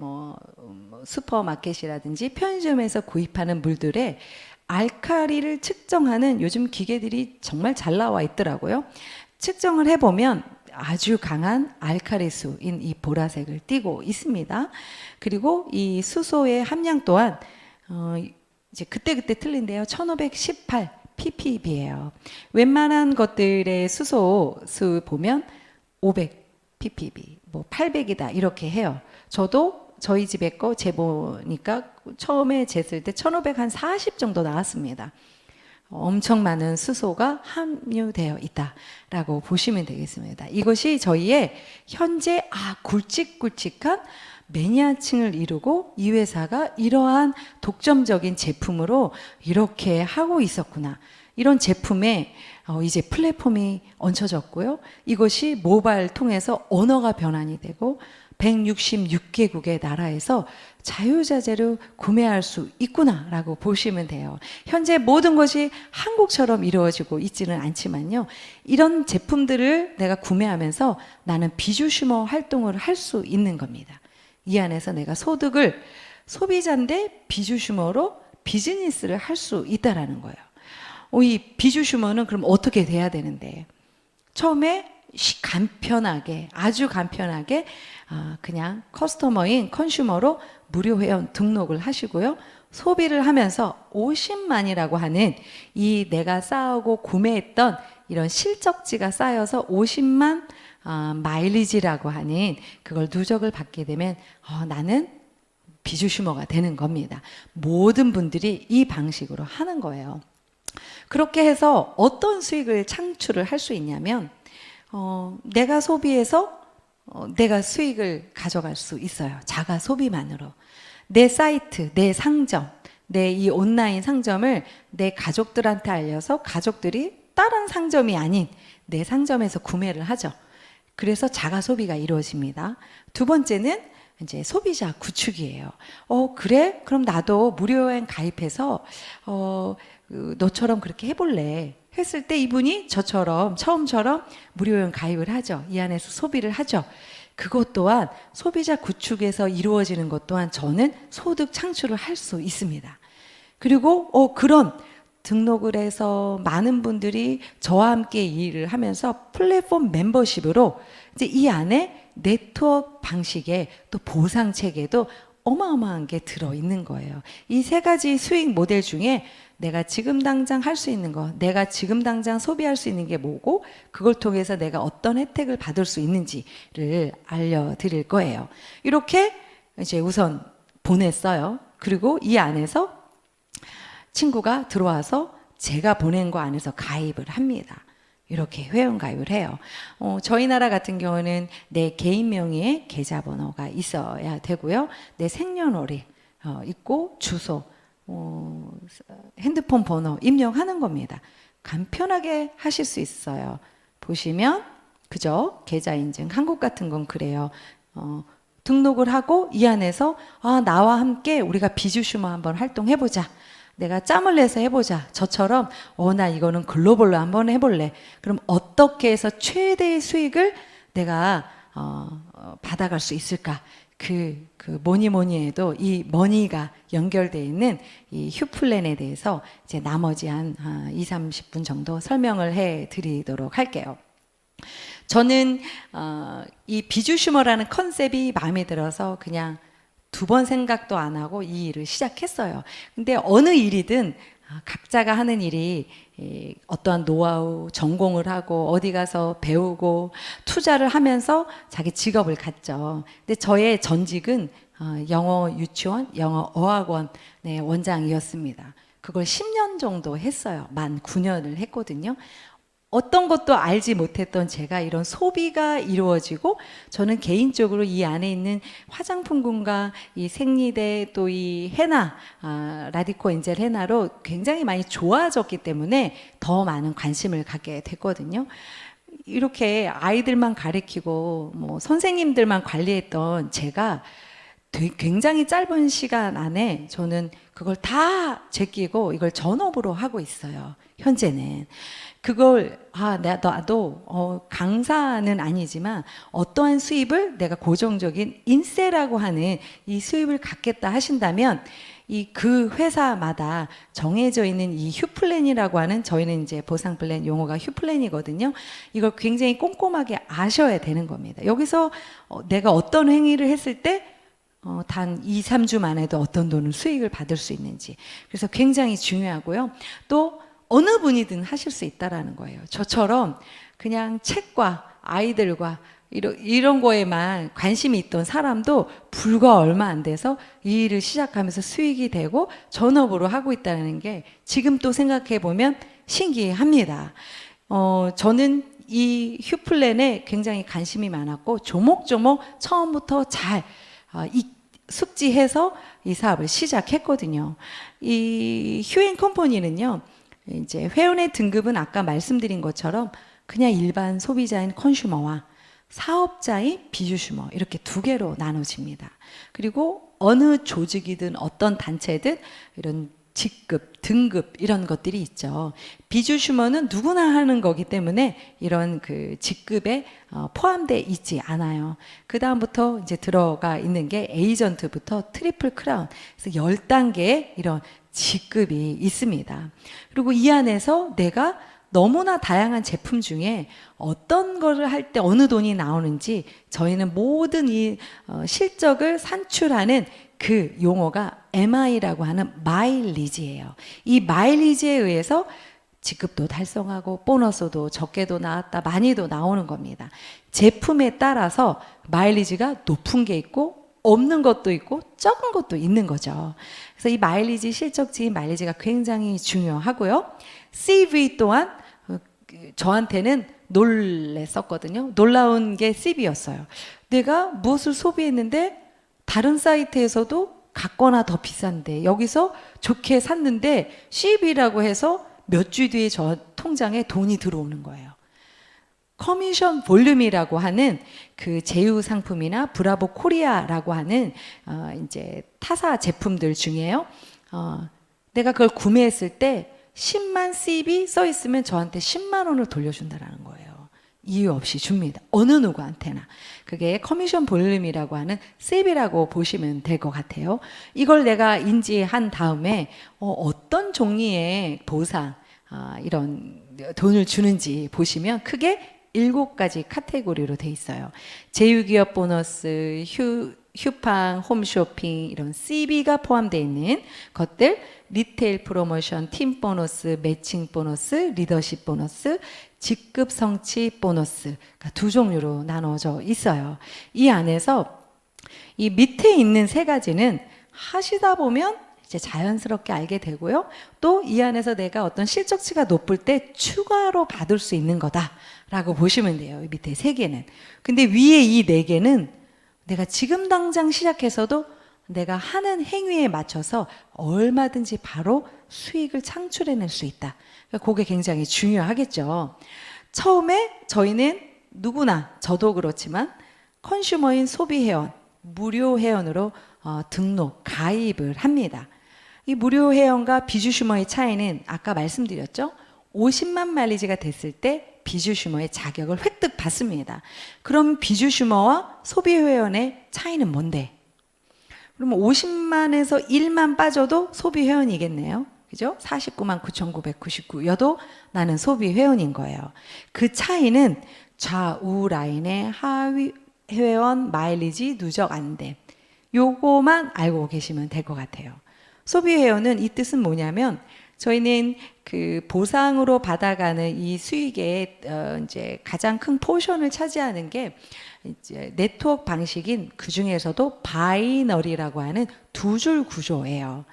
슈퍼마켓이라든지 편의점에서 구입하는 물들에 알칼리를 측정하는 요즘 기계들이 정말 잘 나와 있더라고요. 측정을 해보면 아주 강한 알칼리수인 이 보라색을 띠고 있습니다. 그리고 이 수소의 함량 또한 이제 그때그때 틀린데요. 1518 ppb예요. 웬만한 것들의 수소수 보면 500 ppb, 800이다 이렇게 해요. 저도 저희 집에 거 재보니까 처음에 쟀을 때 1540 정도 나왔습니다. 엄청 많은 수소가 함유되어 있다라고 보시면 되겠습니다. 이것이 저희의 현재 굵직굵직한 매니아층을 이루고 이 회사가 이러한 독점적인 제품으로 이렇게 하고 있었구나. 이런 제품에 이제 플랫폼이 얹혀졌고요. 이것이 모바일 통해서 언어가 변환이 되고 166개국의 나라에서 자유자재로 구매할 수 있구나라고 보시면 돼요. 현재 모든 것이 한국처럼 이루어지고 있지는 않지만요. 이런 제품들을 내가 구매하면서 나는 비주슈머 활동을 할 수 있는 겁니다. 이 안에서 내가 소득을 소비자인데 비주슈머로 비즈니스를 할 수 있다라는 거예요. 이 비주슈머는 그럼 어떻게 돼야 되는데, 처음에 간편하게, 아주 간편하게 그냥 커스터머인 컨슈머로 무료 회원 등록을 하시고요. 소비를 하면서 50만이라고 하는 이 내가 쌓아오고 구매했던 이런 실적지가 쌓여서 50만 마일리지라고 하는 그걸 누적을 받게 되면 나는 비주슈머가 되는 겁니다. 모든 분들이 이 방식으로 하는 거예요. 그렇게 해서 어떤 수익을 창출을 할 수 있냐면 내가 소비해서 내가 수익을 가져갈 수 있어요. 자가 소비만으로. 내 사이트, 내 상점, 내 이 온라인 상점을 내 가족들한테 알려서 가족들이 다른 상점이 아닌 내 상점에서 구매를 하죠. 그래서 자가 소비가 이루어집니다. 두 번째는 이제 소비자 구축이에요. 그래? 그럼 나도 무료여행 가입해서 너처럼 그렇게 해볼래. 했을 때 이분이 저처럼 처음처럼 무료여행 가입을 하죠. 이 안에서 소비를 하죠. 그것 또한 소비자 구축에서 이루어지는 것 또한 저는 소득 창출을 할 수 있습니다. 그리고 그런 등록을 해서 많은 분들이 저와 함께 일을 하면서 플랫폼 멤버십으로 이제 이 안에 네트워크 방식에 또 보상 체계도 어마어마한 게 들어있는 거예요. 이 세 가지 수익 모델 중에 내가 지금 당장 할 수 있는 거, 내가 지금 당장 소비할 수 있는 게 뭐고, 그걸 통해서 내가 어떤 혜택을 받을 수 있는지를 알려드릴 거예요. 이렇게 이제 우선 보냈어요. 그리고 이 안에서 친구가 들어와서 제가 보낸 거 안에서 가입을 합니다. 이렇게 회원 가입을 해요. 저희 나라 같은 경우는 내 개인 명의의 계좌번호가 있어야 되고요. 내 생년월일 있고 주소, 핸드폰 번호 입력하는 겁니다. 간편하게 하실 수 있어요. 보시면 그죠? 계좌 인증 한국 같은 건 그래요. 등록을 하고 이 안에서 나와 함께 우리가 비주슈머 한번 활동해보자. 내가 짬을 내서 해보자. 저처럼 나 이거는 글로벌로 한번 해볼래. 그럼 어떻게 해서 최대의 수익을 내가 받아갈 수 있을까? 그 뭐니 해도 이 머니가 연결되어 있는 이 휴플랜에 대해서 이제 나머지 한 2, 30분 정도 설명을 해 드리도록 할게요. 저는 이 비주슈머라는 컨셉이 마음에 들어서 그냥 두 번 생각도 안 하고 이 일을 시작했어요. 근데 어느 일이든 각자가 하는 일이 어떠한 노하우, 전공을 하고 어디 가서 배우고 투자를 하면서 자기 직업을 갖죠. 근데 저의 전직은 영어 유치원, 영어 어학원 원장이었습니다. 그걸 10년 정도 했어요. 만 9년을 했거든요. 어떤 것도 알지 못했던 제가 이런 소비가 이루어지고 저는 개인적으로 이 안에 있는 화장품군과 이 생리대 또 이 헤나 라디코 엔젤 헤나로 굉장히 많이 좋아졌기 때문에 더 많은 관심을 갖게 됐거든요. 이렇게 아이들만 가르치고 뭐 선생님들만 관리했던 제가 굉장히 짧은 시간 안에 저는 그걸 다 제끼고 이걸 전업으로 하고 있어요. 현재는. 그걸 나도 강사는 아니지만 어떠한 수입을 내가 고정적인 인세라고 하는 이 수입을 갖겠다 하신다면 그 회사마다 정해져 있는 이 휴플랜이라고 하는, 저희는 이제 보상 플랜 용어가 휴플랜이거든요. 이걸 굉장히 꼼꼼하게 아셔야 되는 겁니다. 여기서 내가 어떤 행위를 했을 때 단 2, 3주 만에도 어떤 돈을 수익을 받을 수 있는지. 그래서 굉장히 중요하고요. 또 어느 분이든 하실 수 있다라는 거예요. 저처럼 그냥 책과 아이들과 이런 거에만 관심이 있던 사람도 불과 얼마 안 돼서 이 일을 시작하면서 수익이 되고 전업으로 하고 있다는 게 지금 또 생각해 보면 신기합니다. 저는 이 휴플랜에 굉장히 관심이 많았고 조목조목 처음부터 잘 숙지해서 이 사업을 시작했거든요. 이 휴엔 컴퍼니는요, 이제 회원의 등급은 아까 말씀드린 것처럼 그냥 일반 소비자인 컨슈머와 사업자인 비주슈머 이렇게 두 개로 나눠집니다. 그리고 어느 조직이든 어떤 단체든 이런 직급, 등급 이런 것들이 있죠. 비주슈머는 누구나 하는 거기 때문에 이런 그 직급에 포함되어 있지 않아요. 그 다음부터 이제 들어가 있는 게 에이전트부터 트리플 크라운, 그래서 10단계의 이런 직급이 있습니다. 그리고 이 안에서 내가 너무나 다양한 제품 중에 어떤 거를 할 때 어느 돈이 나오는지 저희는 모든 이 실적을 산출하는 그 용어가 MI라고 하는 마일리지예요. 이 마일리지에 의해서 직급도 달성하고 보너스도 적게도 나왔다 많이도 나오는 겁니다. 제품에 따라서 마일리지가 높은 게 있고 없는 것도 있고 적은 것도 있는 거죠. 그래서 이 마일리지 실적지 마일리지가 굉장히 중요하고요. CV 또한 저한테는 놀랬었거든요. 놀라운 게 CV였어요. 내가 무엇을 소비했는데 다른 사이트에서도 같거나 더 비싼데 여기서 좋게 샀는데 CV라고 해서 몇 주 뒤에 저 통장에 돈이 들어오는 거예요. 커미션 볼륨이라고 하는 그 제휴 상품이나 브라보 코리아라고 하는 이제 타사 제품들 중에요. 내가 그걸 구매했을 때 10만 CV 써 있으면 저한테 10만 원을 돌려준다라는 거예요. 이유 없이 줍니다. 어느 누구한테나. 그게 커미션 볼륨이라고 하는 CV라고 보시면 될 것 같아요. 이걸 내가 인지한 다음에 어떤 종류의 보상, 이런 돈을 주는지 보시면 크게 7가지 카테고리로 돼 있어요. 제휴기업 보너스, 휴팡, 홈쇼핑 이런 CB가 포함되어 있는 것들, 리테일 프로모션, 팀 보너스, 매칭 보너스, 리더십 보너스, 직급 성취 보너스가 두 종류로 나눠져 있어요. 이 안에서 이 밑에 있는 3가지는 하시다 보면 이제 자연스럽게 알게 되고요. 또 이 안에서 내가 어떤 실적치가 높을 때 추가로 받을 수 있는 거다라고 보시면 돼요. 이 밑에 3개는. 근데 위에 이 4개는 내가 지금 당장 시작해서도 내가 하는 행위에 맞춰서 얼마든지 바로 수익을 창출해낼 수 있다. 그러니까 그게 굉장히 중요하겠죠. 처음에 저희는 누구나 저도 그렇지만 컨슈머인 소비 회원, 무료 회원으로 등록, 가입을 합니다. 이 무료 회원과 비주슈머의 차이는 아까 말씀드렸죠. 50만 마일리지가 됐을 때 비주슈머의 자격을 획득 받습니다. 그럼 비주슈머와 소비 회원의 차이는 뭔데? 그러면 50만에서 1만 빠져도 소비 회원이겠네요. 그죠? 49만 9,999여도 나는 소비 회원인 거예요. 그 차이는 좌우 라인의 하위 회원 마일리지 누적 안됨. 요거만 알고 계시면 될 것 같아요. 소비 회원은 이 뜻은 뭐냐면 저희는 그 보상으로 받아가는 이 수익의 이제 가장 큰 포션을 차지하는 게 이제 네트워크 방식인 그 중에서도 바이너리라고 하는 2줄 구조예요.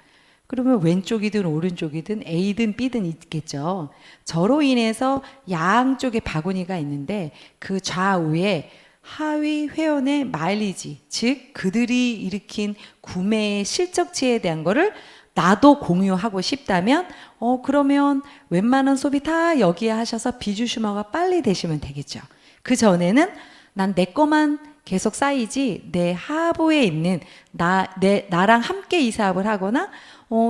그러면 왼쪽이든 오른쪽이든 A든 B든 있겠죠. 저로 인해서 양쪽에 바구니가 있는데 그 좌우에 하위 회원의 마일리지, 즉 그들이 일으킨 구매의 실적치에 대한 거를 나도 공유하고 싶다면 그러면 웬만한 소비 다 여기에 하셔서 비주슈머가 빨리 되시면 되겠죠. 그 전에는 난 내 거만 계속 쌓이지 내 하부에 있는 나랑 함께 이 사업을 하거나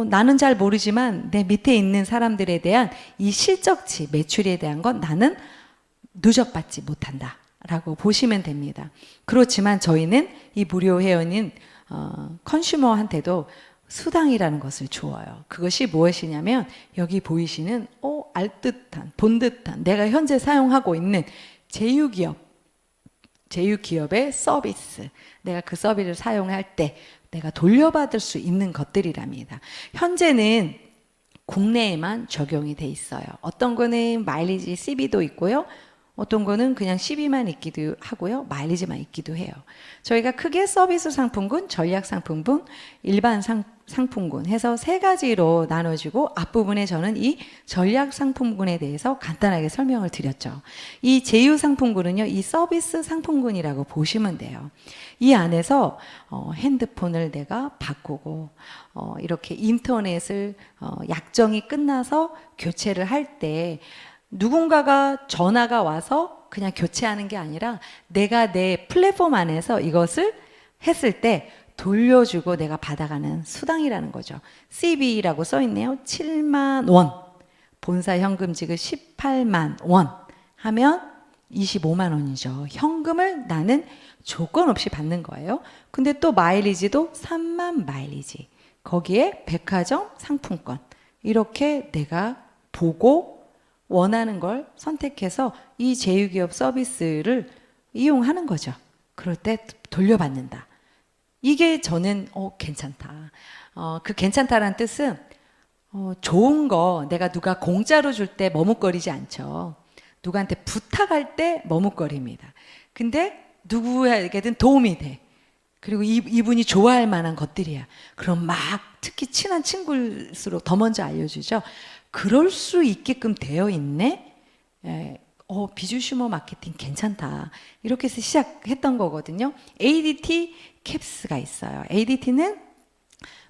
나는 잘 모르지만 내 밑에 있는 사람들에 대한 이 실적치, 매출에 대한 건 나는 누적받지 못한다 라고 보시면 됩니다. 그렇지만 저희는 이 무료 회원인 컨슈머한테도 수당이라는 것을 주어요. 그것이 무엇이냐면 여기 보이시는 알듯한, 본듯한 내가 현재 사용하고 있는 제휴기업의 서비스, 내가 그 서비스를 사용할 때 내가 돌려받을 수 있는 것들이랍니다. 현재는 국내에만 적용이 돼 있어요. 어떤 거는 마일리지 CB도 있고요. 어떤 거는 그냥 CB만 있기도 하고요. 마일리지만 있기도 해요. 저희가 크게 서비스 상품군, 전략 상품군, 일반 상품군 해서 3가지로 나눠지고 앞부분에 저는 이 전략 상품군에 대해서 간단하게 설명을 드렸죠. 이 제휴 상품군은요. 이 서비스 상품군이라고 보시면 돼요. 이 안에서 핸드폰을 내가 바꾸고 이렇게 인터넷을 약정이 끝나서 교체를 할 때 누군가가 전화가 와서 그냥 교체하는 게 아니라 내가 내 플랫폼 안에서 이것을 했을 때 돌려주고 내가 받아가는 수당이라는 거죠. CB라고 써 있네요. 7만 원. 본사 현금 지급 18만 원 하면 25만 원이죠. 현금을 나는 조건 없이 받는 거예요. 근데 또 마일리지도 3만 마일리지. 거기에 백화점 상품권. 이렇게 내가 보고 원하는 걸 선택해서 이 제휴기업 서비스를 이용하는 거죠. 그럴 때 돌려받는다. 이게 저는 괜찮다. 그 괜찮다라는 뜻은 좋은 거 내가 누가 공짜로 줄 때 머뭇거리지 않죠. 누구한테 부탁할 때 머뭇거립니다. 근데 누구에게든 도움이 돼. 그리고 이분이 좋아할 만한 것들이야. 그럼 막 특히 친한 친구일수록 더 먼저 알려주죠. 그럴 수 있게끔 되어 있네. 비주슈머 마케팅 괜찮다. 이렇게 해서 시작했던 거거든요. ADT 캡스가 있어요. ADT는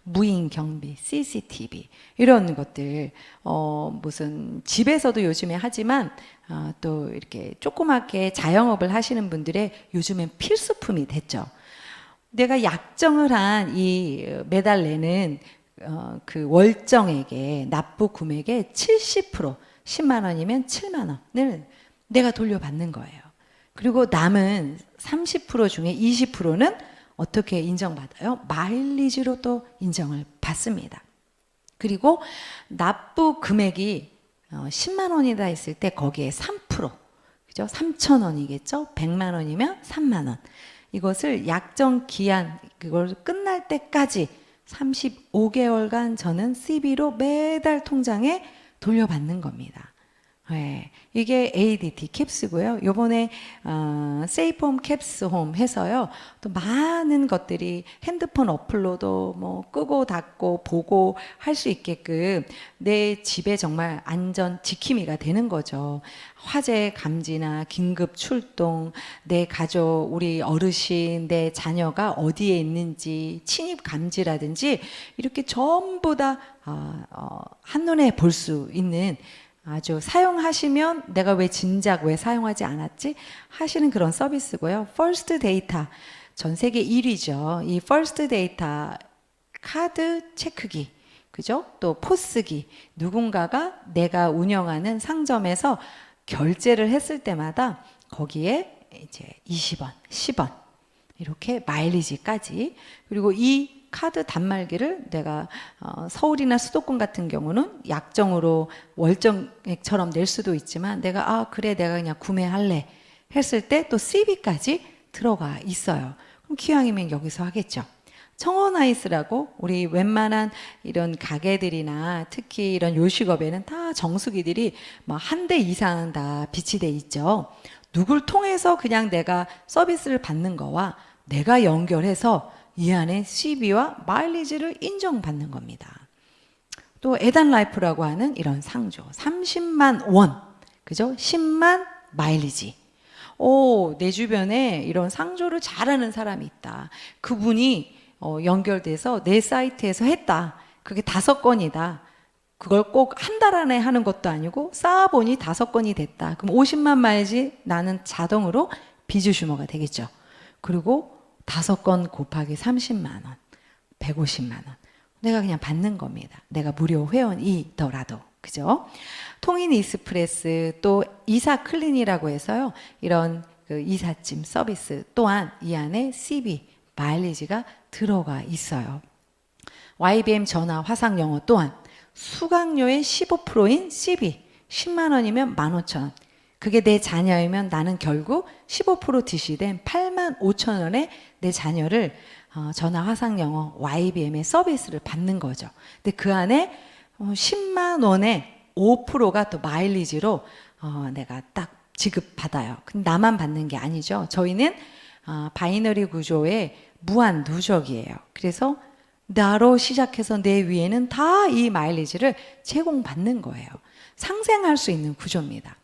무인 경비, CCTV 이런 것들 무슨 집에서도 요즘에 하지만 또 이렇게 조그맣게 자영업을 하시는 분들의 요즘엔 필수품이 됐죠. 내가 약정을 한 이 매달 내는 그 월정액의 납부 금액의 70% 10만 원이면 7만 원을 내가 돌려받는 거예요. 그리고 남은 30% 중에 20%는 어떻게 인정받아요? 마일리지로 또 인정을 받습니다. 그리고 납부 금액이 10만 원이다 했을 때 거기에 3%, 그죠? 3천 원이겠죠? 100만 원이면 3만 원. 이것을 약정 기한 그걸 끝날 때까지 35개월간 저는 CB로 매달 통장에 돌려받는 겁니다. 네, 이게 ADT 캡스고요. 요번에 세이프홈 캡스홈 해서요. 또 많은 것들이 핸드폰 어플로도 뭐 끄고 닫고 보고 할 수 있게끔 내 집에 정말 안전 지킴이가 되는 거죠. 화재 감지나 긴급 출동, 내 가족, 우리 어르신, 내 자녀가 어디에 있는지 침입 감지라든지 이렇게 전부 다 한눈에 볼 수 있는 아주 사용하시면 내가 왜 진작 왜 사용하지 않았지 하시는 그런 서비스고요. 퍼스트 데이터 전 세계 1위죠. 이 퍼스트 데이터 카드 체크기, 그죠? 또 포스기, 누군가가 내가 운영하는 상점에서 결제를 했을 때마다 거기에 이제 20원, 10원 이렇게 마일리지까지. 그리고 이 카드 단말기를 내가 서울이나 수도권 같은 경우는 약정으로 월정액처럼 낼 수도 있지만 내가 그래 내가 그냥 구매할래 했을 때 또 CB까지 들어가 있어요. 그럼 기왕이면 여기서 하겠죠. 청원아이스라고 우리 웬만한 이런 가게들이나 특히 이런 요식업에는 다 정수기들이 뭐 한 대 이상 다 비치돼 있죠. 누굴 통해서 그냥 내가 서비스를 받는 거와 내가 연결해서 이 안에 CB와 마일리지를 인정받는 겁니다. 또 에단라이프라고 하는 이런 상조 30만 원, 그죠? 10만 마일리지. 내 주변에 이런 상조를 잘하는 사람이 있다. 그분이 연결돼서 내 사이트에서 했다. 그게 5건이다. 그걸 꼭 한 달 안에 하는 것도 아니고 쌓아보니 5건이 됐다. 그럼 50만 마일리지 나는 자동으로 비주슈머가 되겠죠. 그리고 5건 곱하기 30만 원, 150만 원. 내가 그냥 받는 겁니다. 내가 무료 회원이더라도. 그죠? 통인 이스프레스 또 이사 클린이라고 해서요. 이런 그 이삿짐 서비스 또한 이 안에 CB, 마일리지가 들어가 있어요. YBM 전화 화상 영어 또한 수강료의 15%인 CB, 10만 원이면 15,000원. 그게 내 자녀이면 나는 결국 15% DC된 85,000원에 내 자녀를 전화 화상 영어 YBM의 서비스를 받는 거죠. 근데 그 안에 10만 원에 5%가 또 마일리지로 내가 딱 지급받아요. 근데 나만 받는 게 아니죠. 저희는 바이너리 구조의 무한 누적이에요. 그래서 나로 시작해서 내 위에는 다 이 마일리지를 제공받는 거예요. 상생할 수 있는 구조입니다.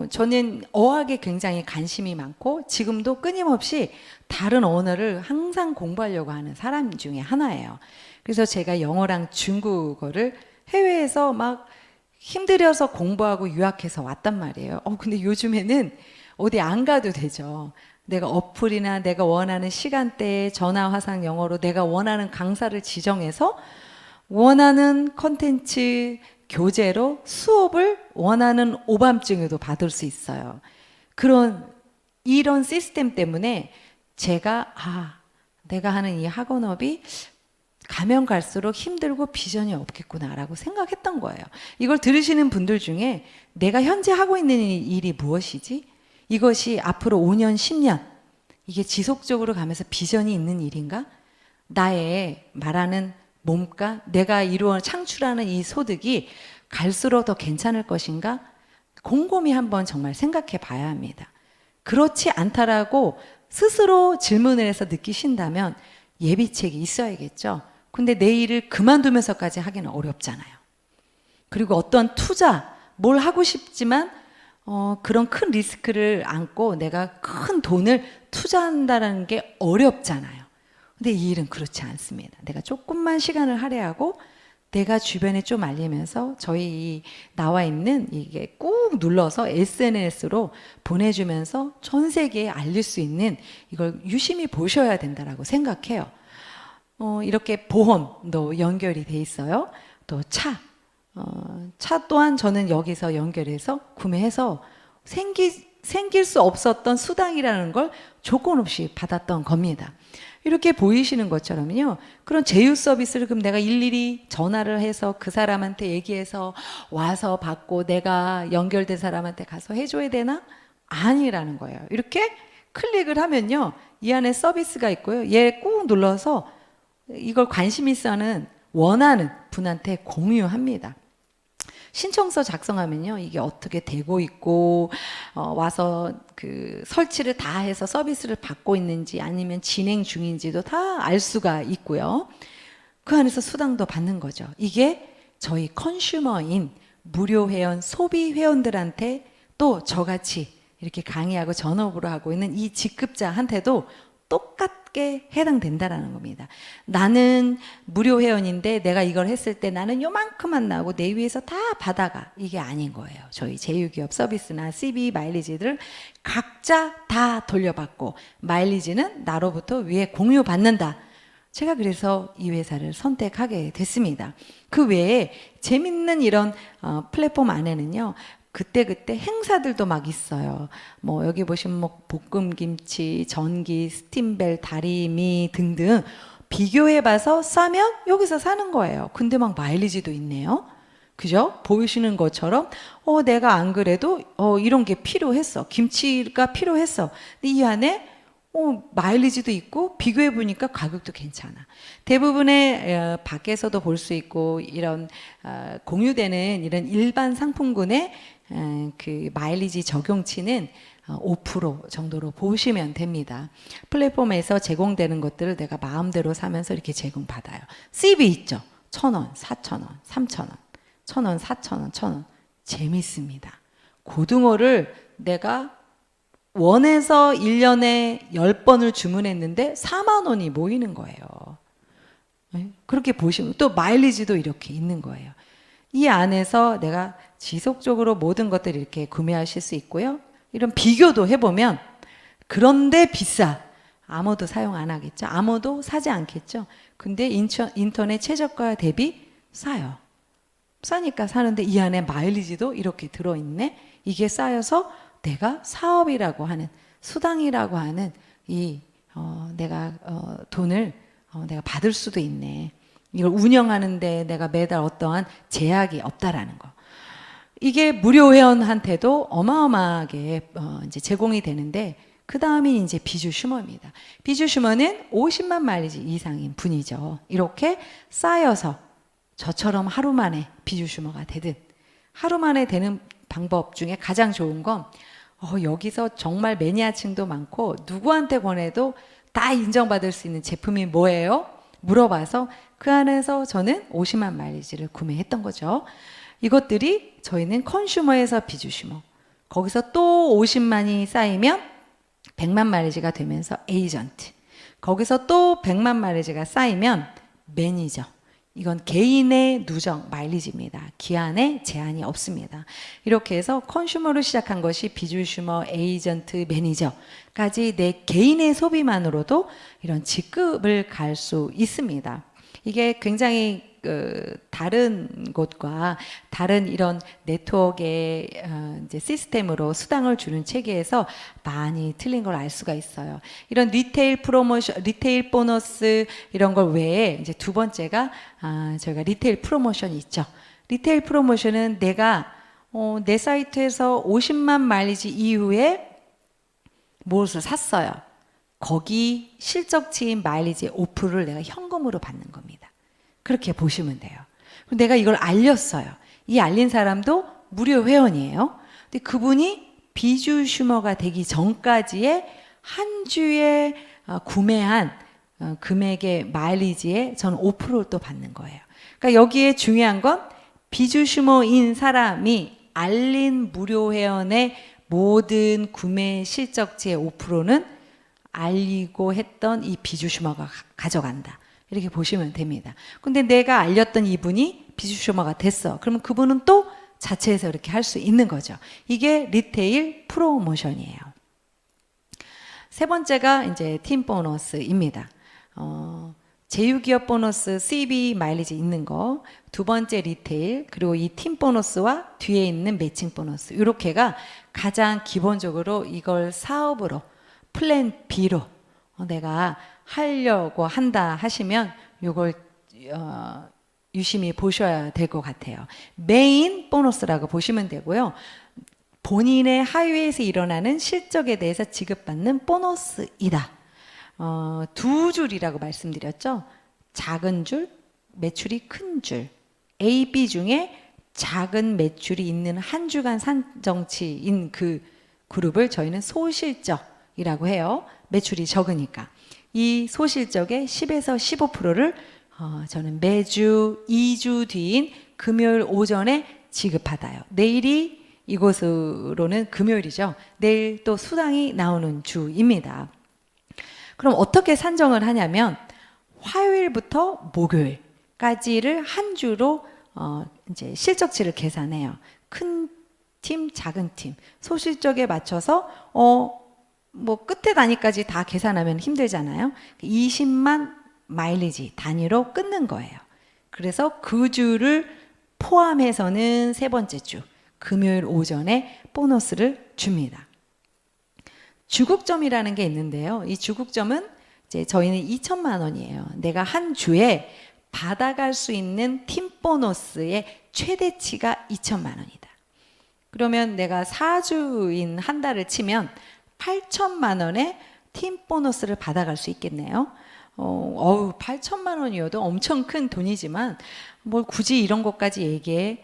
저는 어학에 굉장히 관심이 많고 지금도 끊임없이 다른 언어를 항상 공부하려고 하는 사람 중에 하나예요. 그래서 제가 영어랑 중국어를 해외에서 막 힘들여서 공부하고 유학해서 왔단 말이에요. 근데 요즘에는 어디 안 가도 되죠. 내가 어플이나 내가 원하는 시간대에 전화, 화상, 영어로 내가 원하는 강사를 지정해서 원하는 컨텐츠 교재로 수업을 원하는 오밤중에도 받을 수 있어요. 이런 시스템 때문에 제가 내가 하는 이 학원업이 가면 갈수록 힘들고 비전이 없겠구나라고 생각했던 거예요. 이걸 들으시는 분들 중에 내가 현재 하고 있는 일이 무엇이지? 이것이 앞으로 5년, 10년 이게 지속적으로 가면서 비전이 있는 일인가? 나의 말하는 몸값, 내가 창출하는 이 소득이 갈수록 더 괜찮을 것인가? 곰곰이 한번 정말 생각해 봐야 합니다. 그렇지 않다라고 스스로 질문을 해서 느끼신다면 예비책이 있어야겠죠. 근데 내 일을 그만두면서까지 하기는 어렵잖아요. 그리고 어떤 투자, 뭘 하고 싶지만 그런 큰 리스크를 안고 내가 큰 돈을 투자한다는 게 어렵잖아요. 근데 이 일은 그렇지 않습니다. 내가 조금만 시간을 할애하고 내가 주변에 좀 알리면서 저희 나와 있는 이게 꾹 눌러서 SNS로 보내주면서 전 세계에 알릴 수 있는 이걸 유심히 보셔야 된다라고 생각해요. 이렇게 보험도 연결이 돼 있어요. 또 차 또한 저는 여기서 연결해서 구매해서 생길 수 없었던 수당이라는 걸 조건 없이 받았던 겁니다. 이렇게 보이시는 것처럼요. 그런 제휴 서비스를 그럼 내가 일일이 전화를 해서 그 사람한테 얘기해서 와서 받고 내가 연결된 사람한테 가서 해줘야 되나? 아니라는 거예요. 이렇게 클릭을 하면요. 이 안에 서비스가 있고요. 얘 꾹 눌러서 이걸 관심 있어하는 원하는 분한테 공유합니다. 신청서 작성하면요, 이게 어떻게 되고 있고 와서 그 설치를 다 해서 서비스를 받고 있는지 아니면 진행 중인지도 다 알 수가 있고요. 그 안에서 수당도 받는 거죠. 이게 저희 컨슈머인 무료 회원, 소비 회원들한테 또 저같이 이렇게 강의하고 전업으로 하고 있는 이 직급자한테도 똑같게 해당된다라는 겁니다. 나는 무료 회원인데 내가 이걸 했을 때 나는 요만큼만 나오고 내 위에서 다 받아가. 이게 아닌 거예요. 저희 제휴기업 서비스나 CB 마일리지들 각자 다 돌려받고 마일리지는 나로부터 위에 공유받는다. 제가 그래서 이 회사를 선택하게 됐습니다. 그 외에 재밌는 이런 플랫폼 안에는요. 그때그때 행사들도 막 있어요. 뭐 여기 보시면 뭐 볶음김치, 전기, 스팀벨, 다리미 등등 비교해봐서 싸면 여기서 사는 거예요. 근데 막 마일리지도 있네요. 그죠? 보이시는 것처럼 내가 안 그래도 이런 게 필요했어. 김치가 필요했어. 근데 이 안에 마일리지도 있고 비교해 보니까 가격도 괜찮아. 대부분의 밖에서도 볼 수 있고 이런 공유되는 이런 일반 상품군의 그 마일리지 적용치는 5% 정도로 보시면 됩니다. 플랫폼에서 제공되는 것들을 내가 마음대로 사면서 이렇게 제공받아요. CB 있죠. 1,000원, 4,000원, 3,000원, 1,000원, 4,000원, 1,000원. 재밌습니다. 고등어를 내가 원에서 1년에 10번을 주문했는데 4만 원이 모이는 거예요. 그렇게 보시면 또 마일리지도 이렇게 있는 거예요. 이 안에서 내가 지속적으로 모든 것들을 이렇게 구매하실 수 있고요. 이런 비교도 해보면 그런데 비싸. 아무도 사용 안 하겠죠. 아무도 사지 않겠죠. 근데 인터넷 최저가 대비 싸요. 싸니까 사는데 이 안에 마일리지도 이렇게 들어있네. 이게 쌓여서 내가 사업이라고 하는 수당이라고 하는 내가 돈을 내가 받을 수도 있네. 이걸 운영하는데 내가 매달 어떠한 제약이 없다라는 거. 이게 무료 회원한테도 어마어마하게 이제 제공이 되는데 그 다음이 이제 비주 슈머입니다. 비주 슈머는 50만 마일리지 이상인 분이죠. 이렇게 쌓여서 저처럼 하루 만에 비주 슈머가 되든 하루 만에 되는 방법 중에 가장 좋은 건 여기서 정말 매니아층도 많고 누구한테 권해도 다 인정받을 수 있는 제품이 뭐예요? 물어봐서 그 안에서 저는 50만 마일리지를 구매했던 거죠. 이것들이 저희는 컨슈머에서 비주슈머, 거기서 또 50만이 쌓이면 100만 마일리지가 되면서 에이전트, 거기서 또 100만 마일리지가 쌓이면 매니저, 이건 개인의 누적 마일리지입니다. 기한에 제한이 없습니다. 이렇게 해서 컨슈머로 시작한 것이 비주슈머, 에이전트, 매니저까지 내 개인의 소비만으로도 이런 직급을 갈 수 있습니다. 이게 굉장히 다른 곳과 다른 이런 네트워크의 이제 시스템으로 수당을 주는 체계에서 많이 틀린 걸 알 수가 있어요. 이런 리테일 프로모션, 리테일 보너스 이런 걸 외에 이제 두 번째가 저희가 리테일 프로모션이 있죠. 리테일 프로모션은 내가 내 사이트에서 50만 마일리지 이후에 무엇을 샀어요. 거기 실적치인 마일리지의 5%를 내가 현금으로 받는 겁니다. 그렇게 보시면 돼요. 내가 이걸 알렸어요. 이 알린 사람도 무료 회원이에요. 근데 그분이 비주슈머가 되기 전까지의 한 주에 구매한 금액의 마일리지에 저는 5%를 또 받는 거예요. 그러니까 여기에 중요한 건 비주슈머인 사람이 알린 무료 회원의 모든 구매 실적치의 5%는 알리고 했던 이 비주슈머가 가져간다. 이렇게 보시면 됩니다. 근데 내가 알렸던 이분이 비주슈머가 됐어. 그러면 그분은 또 자체에서 이렇게 할 수 있는 거죠. 이게 리테일 프로모션이에요. 세 번째가 이제 팀 보너스입니다. 제휴기업 보너스, CB 마일리지 있는 거. 두 번째 리테일, 그리고 이 팀 보너스와 뒤에 있는 매칭 보너스. 이렇게가 가장 기본적으로 이걸 사업으로, 플랜 B로 내가 하려고 한다 하시면 이걸 유심히 보셔야 될 것 같아요. 메인 보너스라고 보시면 되고요. 본인의 하위에서 일어나는 실적에 대해서 지급받는 보너스이다. 두 줄이라고 말씀드렸죠. 작은 줄, 매출이 큰 줄. A, B 중에 작은 매출이 있는 한 주간 산정치인 그 그룹을 저희는 소실적이라고 해요. 매출이 적으니까. 이 소실적의 10에서 15%를 저는 매주 2주 뒤인 금요일 오전에 지급받아요. 내일이 이곳으로는 금요일이죠. 내일 또 수당이 나오는 주입니다. 그럼 어떻게 산정을 하냐면 화요일부터 목요일까지를 한 주로 이제 실적치를 계산해요. 큰 팀, 작은 팀, 소실적에 맞춰서 뭐 끝에 단위까지 다 계산하면 힘들잖아요. 20만 마일리지 단위로 끊는 거예요. 그래서 그 주를 포함해서는 세 번째 주 금요일 오전에 보너스를 줍니다. 주국점이라는 게 있는데요. 이 주국점은 이제 저희는 2천만 원이에요. 내가 한 주에 받아갈 수 있는 팀 보너스의 최대치가 2천만 원이다. 그러면 내가 4주인 한 달을 치면 8천만 원의 팀 보너스를 받아갈 수 있겠네요. 8천만 원이어도 엄청 큰 돈이지만 뭘 굳이 이런 것까지 얘기해.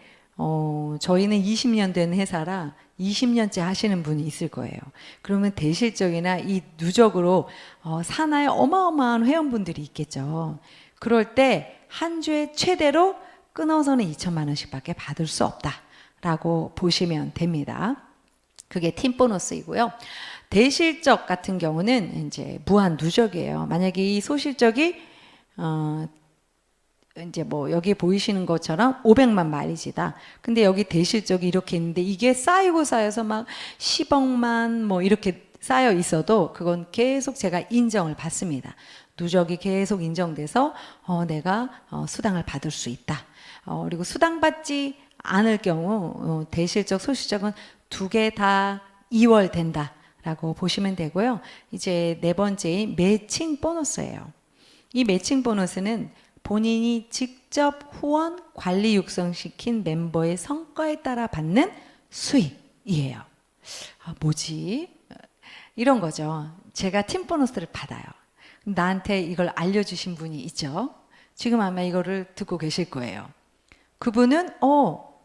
저희는 20년 된 회사라 20년째 하시는 분이 있을 거예요. 그러면 대실적이나 이 누적으로 산하에 어마어마한 회원분들이 있겠죠. 그럴 때 한 주에 최대로 끊어서는 2천만 원씩밖에 받을 수 없다라고 보시면 됩니다. 그게 팀 보너스이고요. 대실적 같은 경우는 이제 무한 누적이에요. 만약에 이 소실적이 이제 뭐 여기 보이시는 것처럼 500만 마일리지다. 근데 여기 대실적이 이렇게 있는데 이게 쌓이고 쌓여서 막 10억만 뭐 이렇게 쌓여 있어도 그건 계속 제가 인정을 받습니다. 누적이 계속 인정돼서 내가 수당을 받을 수 있다. 그리고 수당받지 않을 경우 대실적, 소실적은 두 개 다 2월 된다라고 보시면 되고요. 이제 네 번째인 매칭 보너스예요. 이 매칭 보너스는 본인이 직접 후원, 관리 육성시킨 멤버의 성과에 따라 받는 수익이에요. 뭐지? 이런 거죠. 제가 팀 보너스를 받아요. 나한테 이걸 알려주신 분이 있죠. 지금 아마 이거를 듣고 계실 거예요. 그분은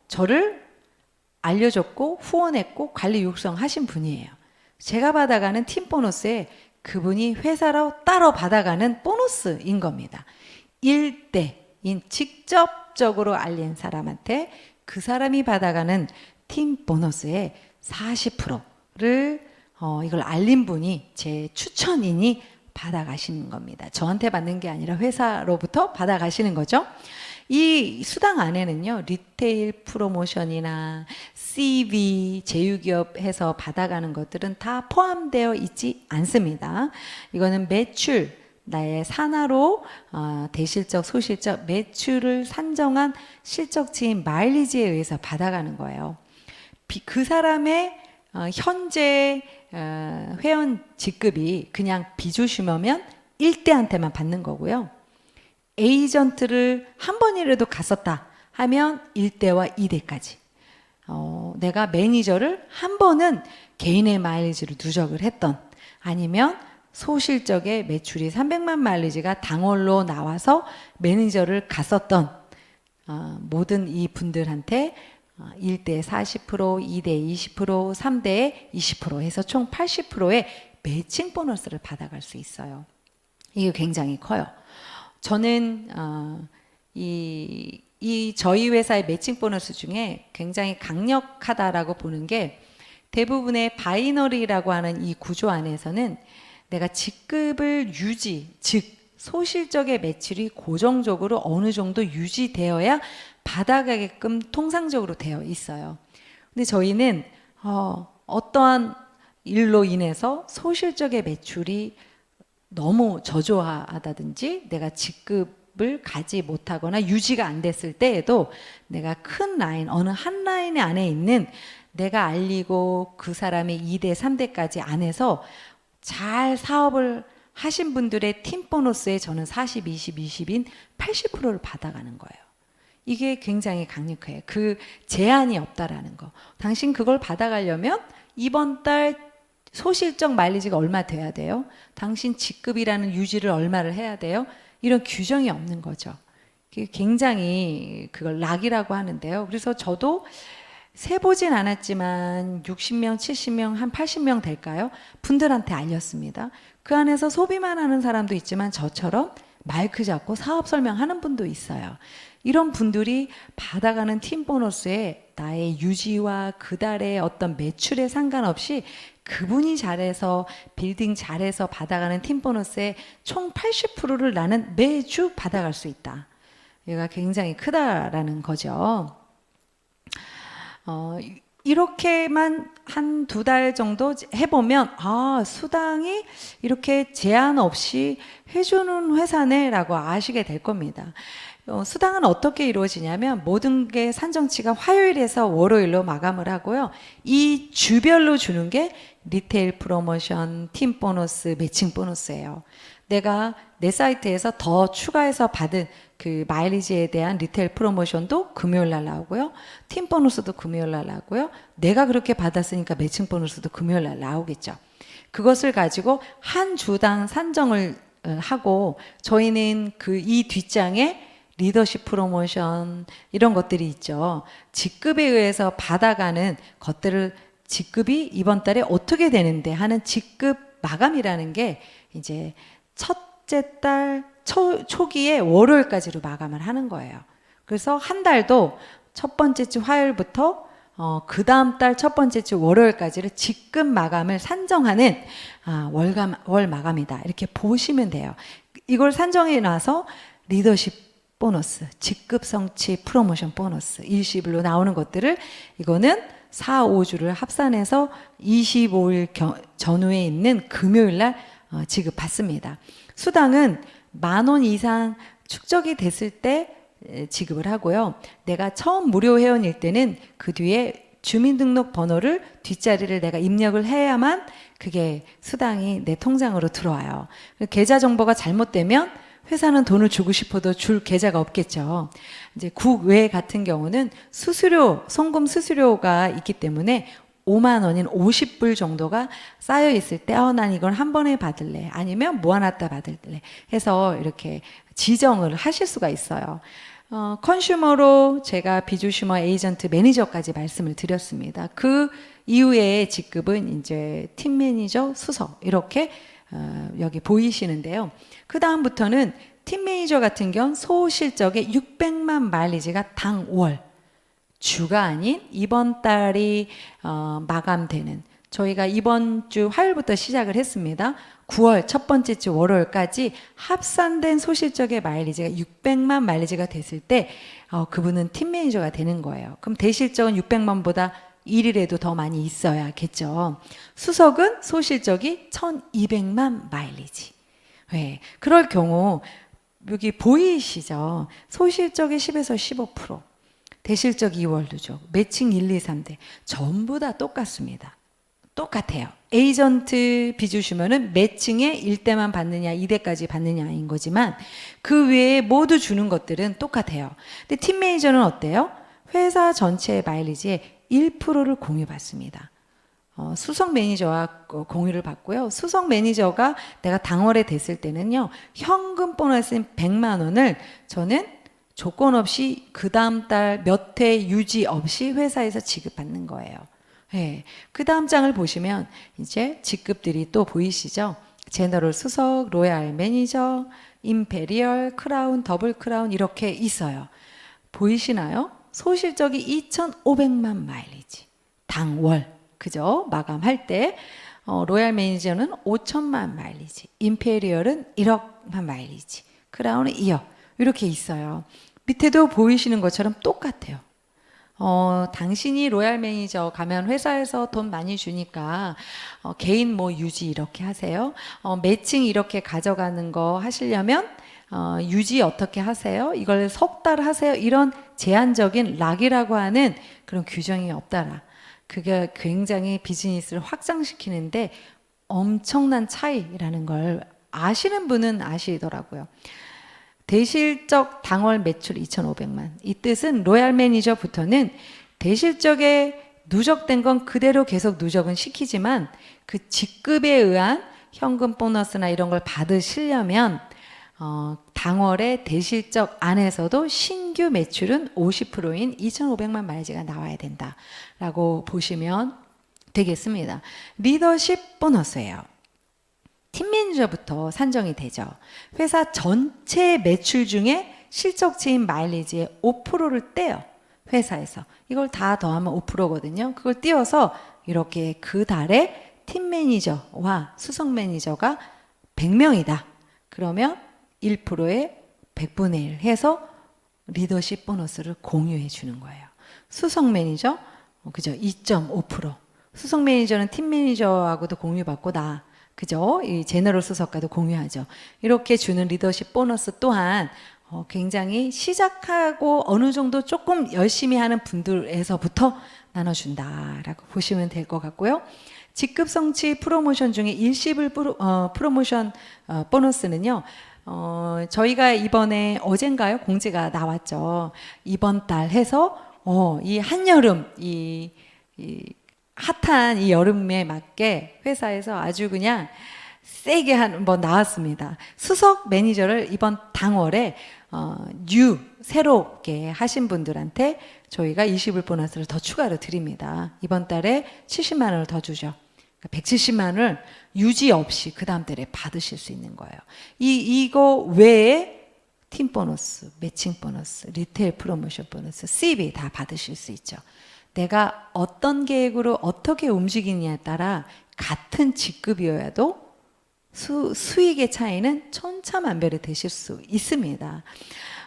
저를 알려줬고 후원했고 관리 육성하신 분이에요. 제가 받아가는 팀 보너스에 그분이 회사로 따로 받아가는 보너스인 겁니다. 1대인 직접적으로 알린 사람한테 그 사람이 받아가는 팀 보너스의 40%를 이걸 알린 분이 제 추천인이 받아가시는 겁니다. 저한테 받는 게 아니라 회사로부터 받아가시는 거죠. 이 수당 안에는요, 리테일 프로모션이나 CV, 제휴기업에서 받아가는 것들은 다 포함되어 있지 않습니다. 이거는 매출, 나의 산하로 대실적, 소실적 매출을 산정한 실적치인 마일리지에 의해서 받아가는 거예요. 그 사람의 현재 회원 직급이 그냥 비조심하면 1대한테만 받는 거고요. 에이전트를 한 번이라도 갔었다 하면 1대와 2대까지. 내가 매니저를 한 번은 개인의 마일리지로 누적을 했던, 아니면 소실적의 매출이 300만 마일리지가 당월로 나와서 매니저를 갔었던 모든 이 분들한테 1대 40%, 2대 20%, 3대 20% 해서 총 80%의 매칭 보너스를 받아갈 수 있어요. 이게 굉장히 커요. 저는 저희 회사의 매칭 보너스 중에 굉장히 강력하다라고 보는 게, 대부분의 바이너리라고 하는 이 구조 안에서는 내가 직급을 유지, 즉 소실적의 매출이 고정적으로 어느 정도 유지되어야 받아가게끔 통상적으로 되어 있어요. 근데 저희는 어떠한 일로 인해서 소실적의 매출이 너무 저조하다든지 내가 직급을 가지 못하거나 유지가 안 됐을 때에도 내가 큰 라인, 어느 한 라인 안에 있는, 내가 알리고 그 사람이 2대, 3대까지 안에서 잘 사업을 하신 분들의 팀 보너스에 저는 40, 20, 20인 80%를 받아가는 거예요. 이게 굉장히 강력해요. 그 제한이 없다라는 거. 당신 그걸 받아가려면 이번 달 소실적 마일리지가 얼마 돼야 돼요? 당신 직급이라는 유지를 얼마를 해야 돼요? 이런 규정이 없는 거죠. 굉장히 그걸 락이라고 하는데요. 그래서 저도 세보진 않았지만 60명, 70명, 한 80명 될까요? 분들한테 알렸습니다. 그 안에서 소비만 하는 사람도 있지만 저처럼 마이크 잡고 사업 설명하는 분도 있어요. 이런 분들이 받아가는 팀 보너스에 나의 유지와 그 달의 어떤 매출에 상관없이 그분이 잘해서, 빌딩 잘해서 받아가는 팀 보너스의 총 80%를 나는 매주 받아갈 수 있다. 얘가 굉장히 크다라는 거죠. 이렇게만 한 2달 정도 해보면 수당이 이렇게 제한 없이 해주는 회사네 라고 아시게 될 겁니다. 수당은 어떻게 이루어지냐면 모든 게 산정치가 화요일에서 월요일로 마감을 하고요. 이 주별로 주는 게 리테일 프로모션, 팀 보너스, 매칭 보너스예요. 내가 내 사이트에서 더 추가해서 받은 그 마일리지에 대한 리테일 프로모션도 금요일 날 나오고요. 팀 보너스도 금요일 날 나오고요. 내가 그렇게 받았으니까 매칭 보너스도 금요일 날 나오겠죠. 그것을 가지고 한 주당 산정을 하고, 저희는 이 뒷장에 리더십 프로모션 이런 것들이 있죠. 직급에 의해서 받아가는 것들을, 직급이 이번 달에 어떻게 되는데 하는 직급 마감이라는 게 이제 첫째 달 초기에 월요일까지로 마감을 하는 거예요. 그래서 한 달도 첫 번째 주 화요일부터 그 다음 달 첫 번째 주 월요일까지를 직급 마감을 산정하는 월 마감이다. 이렇게 보시면 돼요. 이걸 산정해 놔서 리더십 보너스, 직급 성취 프로모션 보너스, 일시불로 나오는 것들을, 이거는 4, 5주를 합산해서 25일 전후에 있는 금요일 날 지급받습니다. 수당은 10,000원 이상 축적이 됐을 때 지급을 하고요. 내가 처음 무료 회원일 때는 그 뒤에 주민등록 번호를 뒷자리를 내가 입력을 해야만 그게 수당이 내 통장으로 들어와요. 계좌 정보가 잘못되면 회사는 돈을 주고 싶어도 줄 계좌가 없겠죠. 이제 국외 같은 경우는 수수료, 송금 수수료가 있기 때문에 5만 원인 50불 정도가 쌓여 있을 때 난 이건 한 번에 받을래, 아니면 모아놨다 받을래 해서 이렇게 지정을 하실 수가 있어요. 컨슈머로 제가 비조슈머 에이전트 매니저까지 말씀을 드렸습니다. 그 이후에 직급은 이제 팀 매니저, 수석 이렇게 여기 보이시는데요. 그 다음부터는 팀 매니저 같은 경우는 소실적의 600만 마일리지가 당월, 주가 아닌 이번 달이 마감되는 저희가 이번 주 화요일부터 시작을 했습니다. 9월 첫 번째 주 월요일까지 합산된 소실적의 마일리지가 600만 마일리지가 됐을 때 그분은 팀 매니저가 되는 거예요. 그럼 대실적은 600만보다 1이라도 더 많이 있어야겠죠. 수석은 소실적이 1200만 마일리지. 네, 그럴 경우 여기 보이시죠? 소실적이 10에서 15%, 대실적 2월 누적, 매칭 1, 2, 3대 전부 다 똑같습니다. 똑같아요. 에이전트 비 주시면은 매칭에 1대만 받느냐 2대까지 받느냐인 거지만 그 외에 모두 주는 것들은 똑같아요. 근데 팀 매니저는 어때요? 회사 전체의 마일리지의 1%를 공유받습니다. 수석 매니저와 공유를 받고요. 수석 매니저가 내가 당월에 됐을 때는요, 현금 보너스인 100만 원을 저는 조건 없이 그 다음 달 몇 회 유지 없이 회사에서 지급받는 거예요. 네. 그 다음 장을 보시면 이제 직급들이 또 보이시죠? 제너럴 수석, 로얄 매니저, 임페리얼, 크라운, 더블 크라운 이렇게 있어요. 보이시나요? 소실적이 2,500만 마일리지. 당월. 그죠? 마감할 때. 로얄 매니저는 5천만 마일리지. 임페리얼은 1억만 마일리지. 크라운은 2억. 이렇게 있어요. 밑에도 보이시는 것처럼 똑같아요. 당신이 로얄 매니저 가면 회사에서 돈 많이 주니까 개인 뭐 유지 이렇게 하세요. 매칭 이렇게 가져가는 거 하시려면 유지 어떻게 하세요? 이걸 석 달 하세요? 이런 제한적인 락이라고 하는 그런 규정이 없다라. 그게 굉장히 비즈니스를 확장시키는데 엄청난 차이라는 걸 아시는 분은 아시더라고요. 대실적 당월 매출 2,500만. 이 뜻은 로얄 매니저부터는 대실적에 누적된 건 그대로 계속 누적은 시키지만 그 직급에 의한 현금 보너스나 이런 걸 받으시려면 당월의 대실적 안에서도 신규 매출은 50%인 2,500만 마일리지가 나와야 된다라고 보시면 되겠습니다. 리더십 보너스예요. 팀 매니저부터 산정이 되죠. 회사 전체 매출 중에 실적치인 마일리지의 5%를 떼요. 회사에서. 이걸 다 더하면 5%거든요. 그걸 띄워서 이렇게 그 달에 팀 매니저와 수석 매니저가 100명이다. 그러면 1%에 100분의 1 해서 리더십 보너스를 공유해 주는 거예요. 수석 매니저, 그죠? 2.5%. 수석 매니저는 팀 매니저하고도 공유받고 그죠? 이 제너럴 수석과도 공유하죠. 이렇게 주는 리더십 보너스 또한 굉장히 시작하고 어느 정도 조금 열심히 하는 분들에서부터 나눠준다라고 보시면 될 것 같고요. 직급 성취 프로모션 중에 일시불 프로모션 보너스는요. 저희가 이번에 어젠가요? 공지가 나왔죠. 이번 달 해서 이 한여름 이 핫한 이 여름에 맞게 회사에서 아주 그냥 세게 한번 나왔습니다. 수석 매니저를 이번 당월에 새롭게 하신 분들한테 저희가 20불 보너스를 더 추가로 드립니다. 이번 달에 70만 원을 더 주죠. 170만 원을 유지 없이 그 다음 달에 받으실 수 있는 거예요. 이거 외에 팀 보너스, 매칭 보너스, 리테일 프로모션 보너스, CB 다 받으실 수 있죠. 내가 어떤 계획으로 어떻게 움직이느냐에 따라 같은 직급이어야도 수익의 차이는 천차만별이 되실 수 있습니다.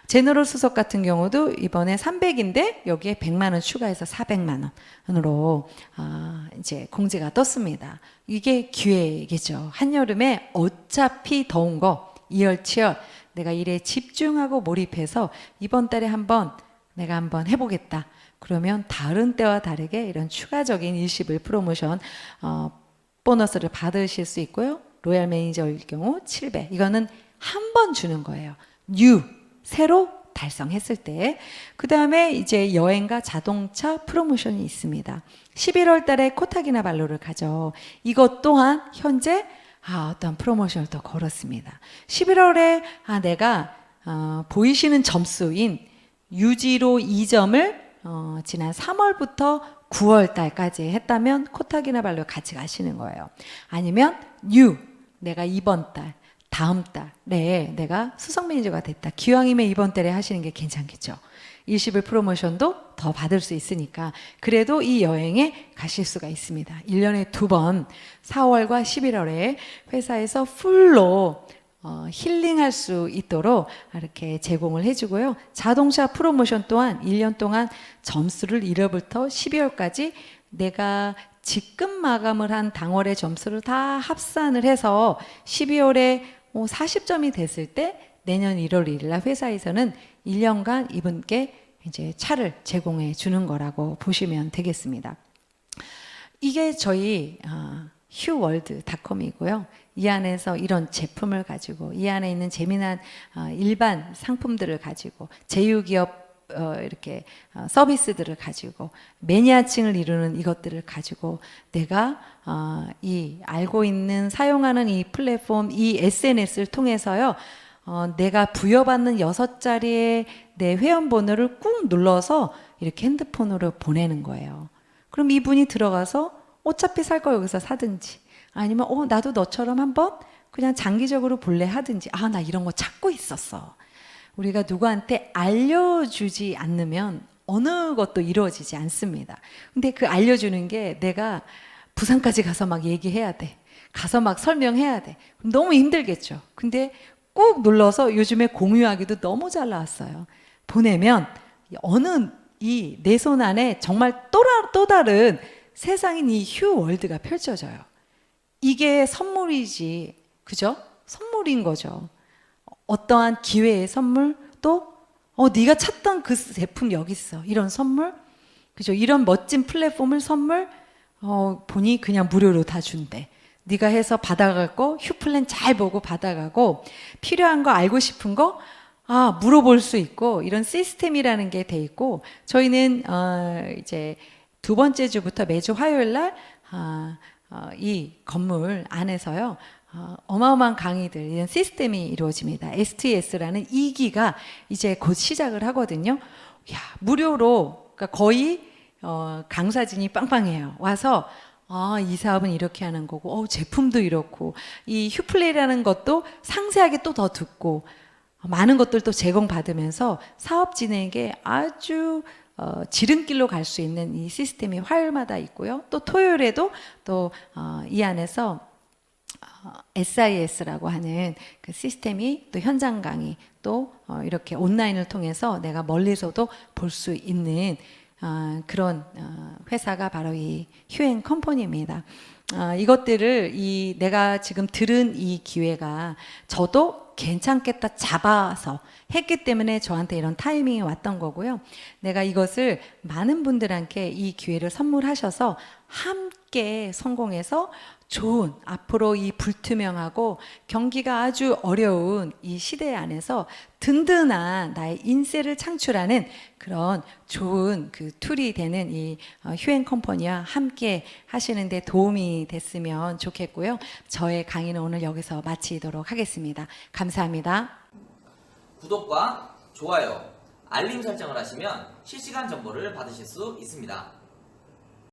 제너럴 수석 같은 경우도 이번에 300인데 여기에 100만 원 추가해서 400만 원으로 이제 공지가 떴습니다. 이게 기회겠죠. 한여름에 어차피 더운 거 이열치열 내가 일에 집중하고 몰입해서 이번 달에 내가 한번 해보겠다. 그러면 다른 때와 다르게 이런 추가적인 일시불 프로모션 보너스를 받으실 수 있고요. 로얄 매니저일 경우 7배. 이거는 한 번 주는 거예요. 새로 달성했을 때. 그 다음에 이제 여행과 자동차 프로모션이 있습니다. 11월 달에 코타키나발루를 가죠. 이것 또한 현재 어떤 프로모션을 더 걸었습니다. 11월에 내가 보이시는 점수인 유지로 2점을 지난 3월부터 9월 달까지 했다면 코타키나발루 같이 가시는 거예요. 아니면 내가 이번 달, 다음 달에 내가 수석 매니저가 됐다. 기왕이면 이번 달에 하시는 게 괜찮겠죠. 20일 프로모션도 더 받을 수 있으니까 그래도 이 여행에 가실 수가 있습니다. 1년에 2번 4월과 11월에 회사에서 풀로 힐링할 수 있도록 이렇게 제공을 해주고요. 자동차 프로모션 또한 1년 동안 점수를 1월부터 12월까지 내가 직급 마감을 한 당월의 점수를 다 합산을 해서 12월에 40점이 됐을 때 내년 1월 1일 날 회사에서는 1년간 이분께 이제 차를 제공해 주는 거라고 보시면 되겠습니다. 이게 저희 휴월드닷컴이고요. 이 안에서 이런 제품을 가지고 이 안에 있는 재미난 일반 상품들을 가지고 제휴기업 이렇게 서비스들을 가지고 매니아층을 이루는 이것들을 가지고 내가 이 알고 있는 사용하는 이 플랫폼 이 SNS를 통해서요 내가 부여받는 6자리의 내 회원번호를 꾹 눌러서 이렇게 핸드폰으로 보내는 거예요. 그럼 이분이 들어가서 어차피 살 거 여기서 사든지 아니면 나도 너처럼 한번 그냥 장기적으로 볼래 하든지 나 이런 거 찾고 있었어. 우리가 누구한테 알려주지 않으면 어느 것도 이루어지지 않습니다. 근데 그 알려주는 게 내가 부산까지 가서 막 얘기해야 돼. 가서 막 설명해야 돼. 그럼 너무 힘들겠죠. 근데 꾹 눌러서 요즘에 공유하기도 너무 잘 나왔어요. 보내면 어느 이 내 손 안에 정말 또 다른 세상인 이 휴월드가 펼쳐져요. 이게 선물이지, 그죠? 선물인 거죠. 어떠한 기회의 선물 또 네가 찾던 그 제품 여기 있어. 이런 선물, 그죠? 이런 멋진 플랫폼을 선물 보니 그냥 무료로 다 준대. 네가 해서 받아갈 거 휴플랜 잘 보고 받아가고 필요한 거 알고 싶은 거 물어볼 수 있고 이런 시스템이라는 게 돼 있고 저희는 이제 2번째 주부터 매주 화요일 날 이 건물 안에서요 어마어마한 강의들 이런 시스템이 이루어집니다. STS라는 2기가 이제 곧 시작을 하거든요. 무료로 그러니까 거의 강사진이 빵빵해요. 와서 이 사업은 이렇게 하는 거고 제품도 이렇고 이 휴플레이라는 것도 상세하게 또 더 듣고 많은 것들도 제공받으면서 사업 진행에 아주 지름길로 갈 수 있는 이 시스템이 화요일마다 있고요. 또 토요일에도 또 이 안에서 SIS라고 하는 그 시스템이 또 현장 강의 또 이렇게 온라인을 통해서 내가 멀리서도 볼 수 있는 그런 회사가 바로 이 휴행 컴퍼니입니다. 이것들을 내가 지금 들은 이 기회가 저도 괜찮겠다 잡아서 했기 때문에 저한테 이런 타이밍이 왔던 거고요. 내가 이것을 많은 분들한테 이 기회를 선물하셔서 함께 성공해서 좋은 앞으로 이 불투명하고 경기가 아주 어려운 이 시대 안에서 든든한 나의 인세를 창출하는 그런 좋은 그 툴이 되는 이 휴행 컴퍼니와 함께 하시는데 도움이 됐으면 좋겠고요. 저의 강의는 오늘 여기서 마치도록 하겠습니다. 감사합니다. 구독과 좋아요, 알림 설정을 하시면 실시간 정보를 받으실 수 있습니다.